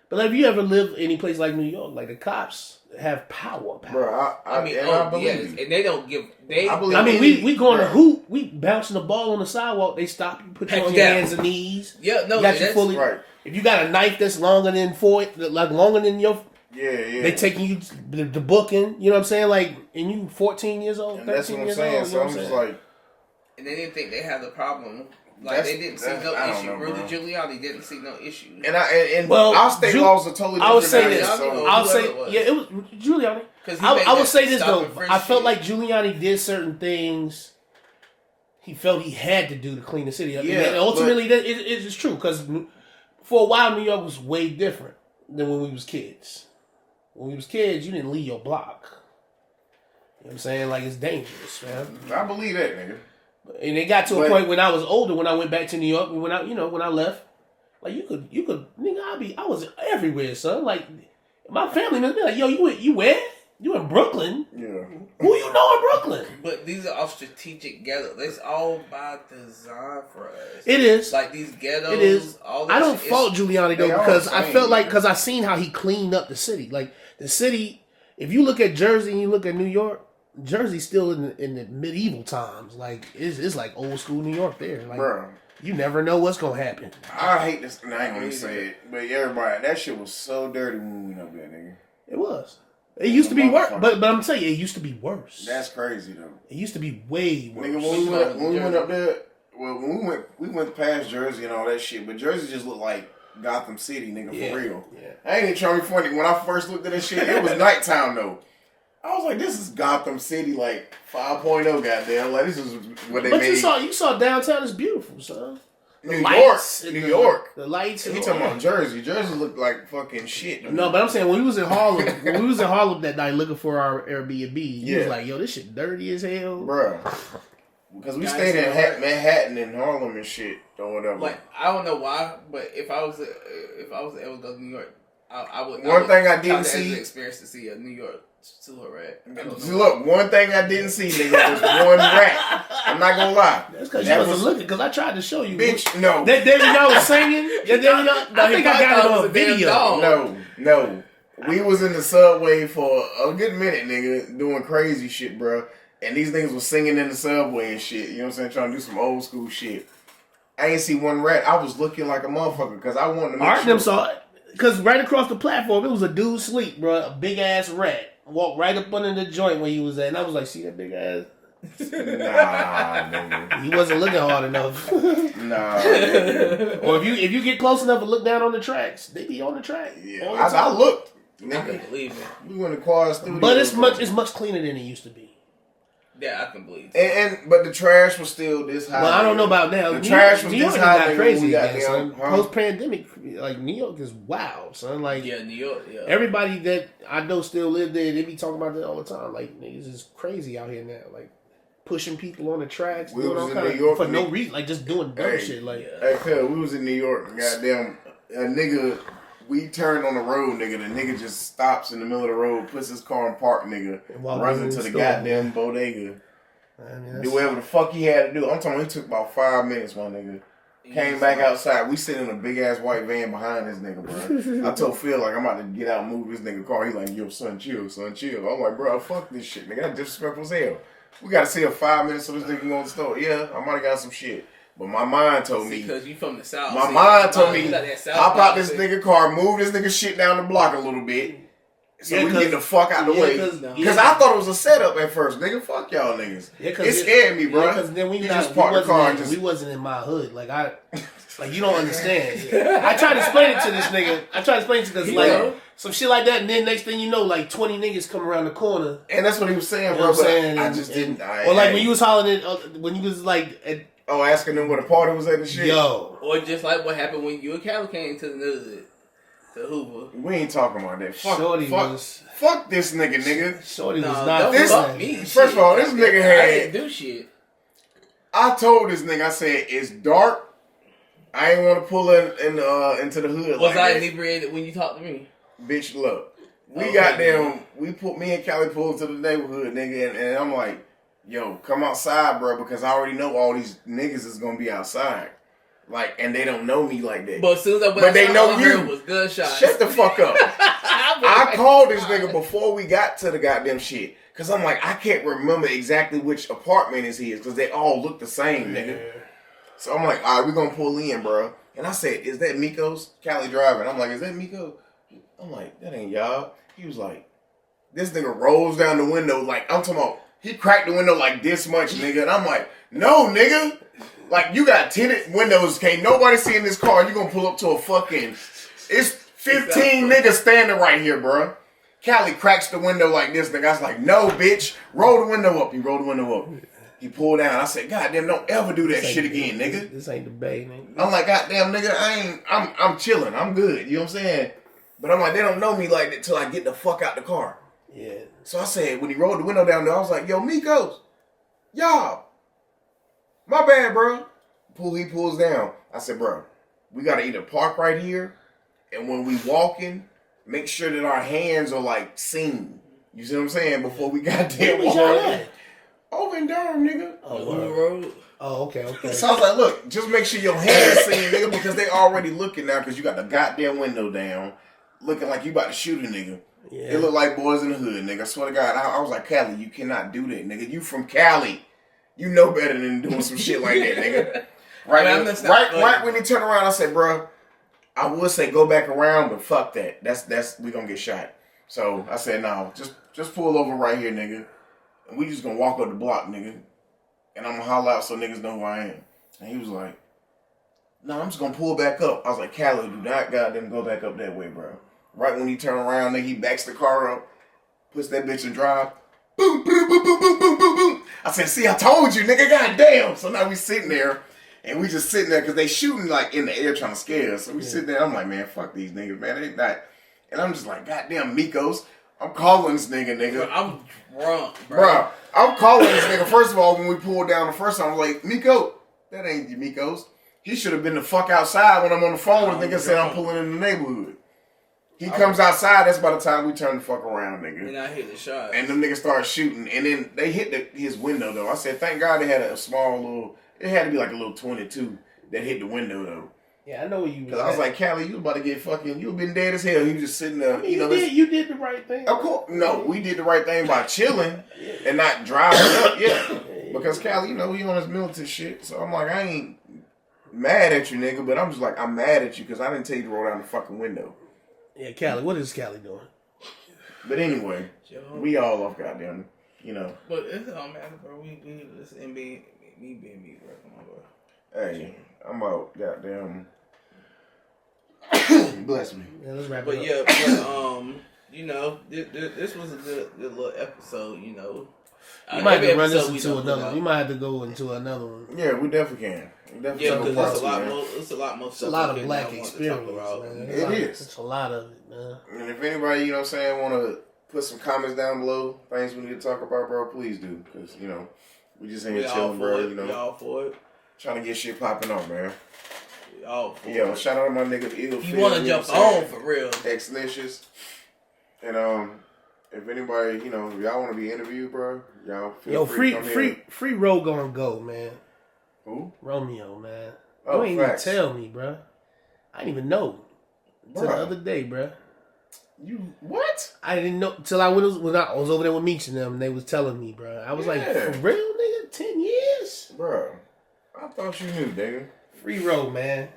[SPEAKER 3] But like, if you ever live any place like New York, like the cops have power.
[SPEAKER 1] Bro, I believe you.
[SPEAKER 2] and they don't give.
[SPEAKER 3] We going to hoop, we bouncing the ball on the sidewalk. They stop you, put you on your hands and knees.
[SPEAKER 2] Yeah, no,
[SPEAKER 3] you got you fully.
[SPEAKER 1] Right.
[SPEAKER 3] If you got a knife that's longer than longer than your.
[SPEAKER 1] Yeah.
[SPEAKER 3] They taking you the booking. You know what I'm saying? Like, and you 14 years old, 13 years old.
[SPEAKER 1] So I'm just like,
[SPEAKER 2] and they didn't think they had the problem. Like they didn't see no issue. Rudy Giuliani didn't see no issue.
[SPEAKER 1] And our state laws are totally different.
[SPEAKER 3] I would say this.
[SPEAKER 2] It
[SPEAKER 3] was Giuliani. I would say this though. I felt like Giuliani did certain things. He felt he had to do to clean the city up. Yeah, and ultimately, it is true because for a while New York was way different than when we was kids. When we was kids, you didn't leave your block. You know what I'm saying? Like, it's dangerous, man.
[SPEAKER 1] I believe that, nigga.
[SPEAKER 3] And it got to a point when I was older, when I went back to New York, when I left, like you could, nigga, I was everywhere, son. Like, my family members be like, yo, you where? You in Brooklyn?
[SPEAKER 1] Yeah.
[SPEAKER 3] Who you know in Brooklyn?
[SPEAKER 2] But these are all strategic ghettos. It's all by design for us.
[SPEAKER 3] It is.
[SPEAKER 2] Like these ghettos.
[SPEAKER 3] It is.
[SPEAKER 2] All that
[SPEAKER 3] I don't fault Giuliani though because I felt like I seen how he cleaned up the city. Like the city, if you look at Jersey and you look at New York, Jersey's still in the medieval times. Like it's like old school New York there. Like, bro, you never know what's gonna happen.
[SPEAKER 1] I hate this. And I ain't gonna say it, but everybody, that shit was so dirty when we went up there, nigga.
[SPEAKER 3] It was. It used to be worse, but I'm telling you, it used to be worse.
[SPEAKER 1] That's crazy though.
[SPEAKER 3] It used to be way worse.
[SPEAKER 1] Nigga, when we went up there, when we went past Jersey and all that shit, but Jersey just looked like Gotham City, nigga, for real. Yeah. I ain't even trying to be funny. When I first looked at this shit, it was nighttime though. I was like, this is Gotham City, like 5.0, goddamn. Like this is what they made.
[SPEAKER 3] But you saw downtown is beautiful, son.
[SPEAKER 1] New York.
[SPEAKER 3] The lights.
[SPEAKER 1] He talking about Jersey. Jersey looked like fucking shit.
[SPEAKER 3] No, but I'm saying when we was in Harlem, that night looking for our Airbnb, he was like, yo, this shit dirty as hell,
[SPEAKER 1] bro. Because we stayed in Manhattan and Harlem and shit or whatever.
[SPEAKER 2] Like I don't know why, but if I was able to go to New York, I would.
[SPEAKER 1] One thing I didn't see
[SPEAKER 2] experience to see a New York silhouette.
[SPEAKER 1] Look, one thing I didn't see, nigga, was one rat. I'm not gonna lie.
[SPEAKER 3] That's because you wasn't looking. Because I tried to show you.
[SPEAKER 1] Bitch, no.
[SPEAKER 3] That day when y'all was singing. I think I got it on video.
[SPEAKER 1] No. We was in the subway for a good minute, nigga, doing crazy shit, bro. And these niggas was singing in the subway and shit. You know what I'm saying? Trying to do some old school shit. I ain't see one rat. I was looking like a motherfucker because I wanted to make sure.
[SPEAKER 3] Saw it. Because right across the platform, it was a dude asleep, bro. A big ass rat. Walked right up under the joint where he was at. And I was like, see that big ass?
[SPEAKER 1] Nah, nigga.
[SPEAKER 3] He wasn't looking hard enough.
[SPEAKER 1] Nah, nigga.
[SPEAKER 3] Or if you get close enough and look down on the tracks, they be on the track.
[SPEAKER 1] Yeah, I looked.
[SPEAKER 2] Nigga. I can believe it.
[SPEAKER 1] We went to Quad Studio.
[SPEAKER 3] But it's much cleaner than it used to be.
[SPEAKER 2] Yeah, I can believe
[SPEAKER 1] it. But the trash was still this high.
[SPEAKER 3] Well, I don't know about now.
[SPEAKER 1] The trash was this high.
[SPEAKER 3] Got crazy again, son. Post-pandemic, like New York is wild, son. Like
[SPEAKER 2] New York. Yeah.
[SPEAKER 3] Everybody that I know still live there. They be talking about that all the time. Like niggas is crazy out here now. Like pushing people on the tracks,
[SPEAKER 1] we
[SPEAKER 3] doing all kind of York, for no reason. Like just doing dumb shit. Like
[SPEAKER 1] cuz we was in New York. Goddamn, a nigga. We turned on the road, nigga. The nigga just stops in the middle of the road, puts his car in park, nigga, runs into the goddamn bodega. Do whatever the fuck he had to do. I'm talking. It took about 5 minutes, my nigga. Came back outside. We sitting in a big ass white van behind this nigga, bro. I told Phil like I'm about to get out and move this nigga car. He like, yo, son, chill. I'm like, bro, fuck this shit, nigga. That's disrespectful as hell. We gotta see 5 minutes so this nigga can go in the store. Yeah, I might have got some shit. But my mind told me.
[SPEAKER 2] Because you from the South.
[SPEAKER 1] My mind told me, hop out this nigga car, move this nigga shit down the block a little bit. So we get the fuck out the way. Because I thought it was a setup at first. Nigga, fuck y'all niggas. It scared me, bro.
[SPEAKER 3] Because then we wasn't in my hood. Like you don't understand. I tried to explain it to this nigga. Because like some shit like that, and then next thing you know, like 20 niggas come around the corner.
[SPEAKER 1] And that's what he was saying, bro. I just didn't.
[SPEAKER 3] Or like when you was hollering, when you was like...
[SPEAKER 1] asking them where the party was at and shit.
[SPEAKER 3] Yo.
[SPEAKER 2] Or just like what happened when you and Cal came to the hood. To Hoover.
[SPEAKER 1] We ain't talking about that.
[SPEAKER 3] Fuck
[SPEAKER 1] this nigga.
[SPEAKER 3] Shorty was not
[SPEAKER 1] this.
[SPEAKER 2] Me,
[SPEAKER 1] first of all, this nigga had.
[SPEAKER 2] I didn't do shit.
[SPEAKER 1] I told this nigga, I said, it's dark. I ain't want to pull into the hood.
[SPEAKER 2] Was I inebriated when you talked to me?
[SPEAKER 1] Bitch, look. Me and Callie pulled to the neighborhood, nigga, and I'm like, yo, come outside, bro, because I already know all these niggas is gonna be outside. Like, and they don't know me like that.
[SPEAKER 2] But as soon as I went
[SPEAKER 1] but they know
[SPEAKER 2] all I
[SPEAKER 1] you.
[SPEAKER 2] heard was gunshots.
[SPEAKER 1] Shut the fuck up. I called this nigga before we got to the goddamn shit. Cause I'm like, I can't remember exactly which apartment is his, cause they all look the same, nigga. So I'm like, all right, we're gonna pull in, bro. And I said, is that Miko's? Cali driving. I'm like, is that Miko? I'm like, that ain't y'all. He was like, this nigga rolls down the window like, I'm talking about, he cracked the window like this much, nigga. And I'm like, no, nigga. Like, you got tinted windows, can't nobody see in this car. You gonna pull up to a fucking, it's 15 niggas standing right here, bro. Cali cracks the window like this, nigga. I was like, no, bitch. Roll the window up. He rolled the window up. He pulled down. I said, goddamn, don't ever do that shit again, nigga.
[SPEAKER 3] This ain't the bay, nigga.
[SPEAKER 1] I'm like, goddamn, nigga, I'm chilling. I'm good. You know what I'm saying? But I'm like, they don't know me like that till I get the fuck out the car.
[SPEAKER 3] Yeah.
[SPEAKER 1] So I said, when he rolled the window down there, I was like, yo, Miko's. Y'all. My bad, bro. He pulls down. I said, bro, we got to either park right here, and when we walking, make sure that our hands are like seen. You see what I'm saying? Before we got there walking. Over in Durham, nigga.
[SPEAKER 2] Road.
[SPEAKER 3] Oh, okay.
[SPEAKER 1] So I was like, look, just make sure your hands seen, nigga, because they already looking now because you got the goddamn window down, looking like you about to shoot a nigga. Yeah. It look like Boys in the Hood, nigga. I swear to God, I was like, Cali, you cannot do that, nigga. You from Cali. You know better than doing some shit like that, nigga. Right when he turned around, I said, bro, I would say go back around, but fuck that. That's we gonna get shot. So I said, no, just pull over right here, nigga. And we just gonna walk up the block, nigga. And I'm gonna holler out so niggas know who I am. And he was like, no, I'm just gonna pull back up. I was like, Cali, do not goddamn go back up that way, bro. Right when he turned around, nigga, he backs the car up, puts that bitch in drive. Boom, boom, boom, boom, boom, boom, boom, boom. I said, see, I told you, nigga, goddamn. So now we sitting there, and we just sitting there, because they shooting, like, in the air trying to scare us. So we sitting there, I'm like, man, fuck these niggas, man. They not. And I'm just like, goddamn, Miko's. I'm calling this nigga.
[SPEAKER 2] Bro, I'm drunk,
[SPEAKER 1] bro. I'm calling this nigga. First of all, when we pulled down the first time, I was like, Miko, that ain't Miko's. He should have been the fuck outside when I'm on the phone with nigga saying I'm pulling in the neighborhood. He comes outside, that's by the time we turn the fuck around, nigga.
[SPEAKER 2] And I hit the shot.
[SPEAKER 1] And them niggas start shooting. And then they hit his window, though. I said, thank God they had a small little, it had to be like a little 22 that hit the window, though.
[SPEAKER 3] Yeah, I know what you mean.
[SPEAKER 1] Because I was like, Cali, you about to get fucking, you been dead as hell. You just sitting there.
[SPEAKER 3] You did the right thing.
[SPEAKER 1] Of course. No, we did the right thing by chilling and not driving up. Yeah. Because Cali, he on his military shit. So I'm like, I ain't mad at you, nigga. But I'm just like, I'm mad at you because I didn't tell you to roll down the fucking window.
[SPEAKER 3] Yeah, Cali. What is Cali doing?
[SPEAKER 1] But anyway, we all off goddamn,
[SPEAKER 2] But it don't matter, bro. We this me being me, bro. Come on, bro.
[SPEAKER 1] Hey, I'm out, goddamn. Bless me.
[SPEAKER 3] Yeah, let's wrap it up.
[SPEAKER 2] But this was a good little episode.
[SPEAKER 3] We might have to run this into another. We might have to go into another one.
[SPEAKER 1] Yeah, we definitely can.
[SPEAKER 2] Because it's a lot more. It's a lot more.
[SPEAKER 3] It's a lot of black experience, man.
[SPEAKER 1] It is.
[SPEAKER 3] It's a lot of it, man.
[SPEAKER 1] And if anybody, want to put some comments down below, things we need to talk about, bro, please do. Because we just ain't chilling, bro.
[SPEAKER 2] We all for it.
[SPEAKER 1] Trying to get shit popping off, man.
[SPEAKER 2] We all for it.
[SPEAKER 1] Yeah, shout out to my nigga Ill.
[SPEAKER 2] You want to jump on for real?
[SPEAKER 1] Ex-Licious. And if anybody, if y'all want to be interviewed, bro, y'all feel
[SPEAKER 3] free Ro gonna go, man.
[SPEAKER 1] Who?
[SPEAKER 3] Romeo, man.
[SPEAKER 1] Oh,
[SPEAKER 3] you ain't even tell me, bro. I didn't even know until the other day, bro.
[SPEAKER 1] You what?
[SPEAKER 3] I didn't know till I was over there with Meech and them, and they was telling me, bro. I was like, for real, nigga, 10 years,
[SPEAKER 1] bro. I thought you knew, nigga.
[SPEAKER 3] Free Ro, man.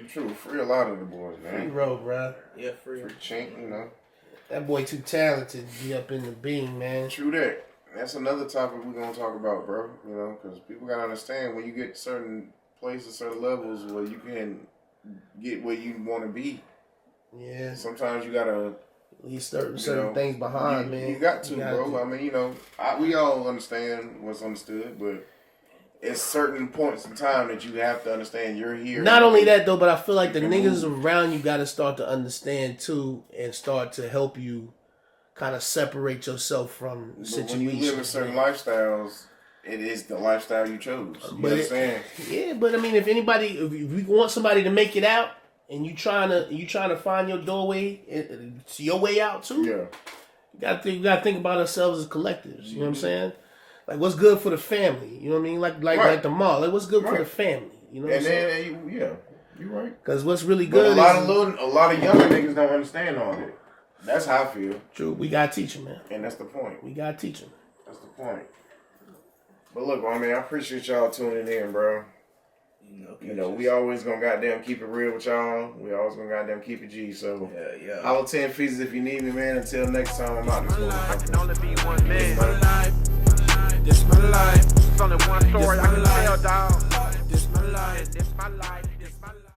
[SPEAKER 1] True, free a lot of the boys, man.
[SPEAKER 3] Free Ro, bro.
[SPEAKER 2] Yeah, free
[SPEAKER 1] Chink,
[SPEAKER 3] That boy too talented to be up in the beam, man.
[SPEAKER 1] True that. That's another topic we're gonna talk about, bro. Because people gotta understand when you get to certain places, certain levels, where you can get where you want to be.
[SPEAKER 3] Yeah.
[SPEAKER 1] Sometimes you gotta
[SPEAKER 3] leave certain things behind, man.
[SPEAKER 1] You got to, bro. I mean, we all understand what's understood, but it's certain points in time that you have to understand you're here.
[SPEAKER 3] Not only that, though, but I feel like the niggas around you got to start to understand, too, and start to help you kind of separate yourself from situations.
[SPEAKER 1] When you live in certain lifestyles, it is the lifestyle you chose. You understand?
[SPEAKER 3] Yeah, but I mean, if you want somebody to make it out, and you trying to find your doorway, it's your way out too.
[SPEAKER 1] Yeah,
[SPEAKER 3] you got to think about ourselves as collectives. You know what I'm saying? Like what's good for the family. You know what I mean? Like the mall. Like what's good for the family. You know what I'm saying?
[SPEAKER 1] And then, you're right.
[SPEAKER 3] Because what's really
[SPEAKER 1] But
[SPEAKER 3] good
[SPEAKER 1] a lot of younger niggas don't understand all that. That's how I feel.
[SPEAKER 3] True. We got to teach them, man.
[SPEAKER 1] And that's the point.
[SPEAKER 3] We got to teach them.
[SPEAKER 1] That's the point. But look, I mean, I appreciate y'all tuning in, bro. You know, we always gonna goddamn keep it real with y'all. We always gonna goddamn keep it G. So,
[SPEAKER 2] yeah.
[SPEAKER 1] Holla 10 Fees if you need me, man. Until next time, I'm out this motherfucker.
[SPEAKER 4] Only be one man. This my life. It's only one story I can tell, dog. This my life.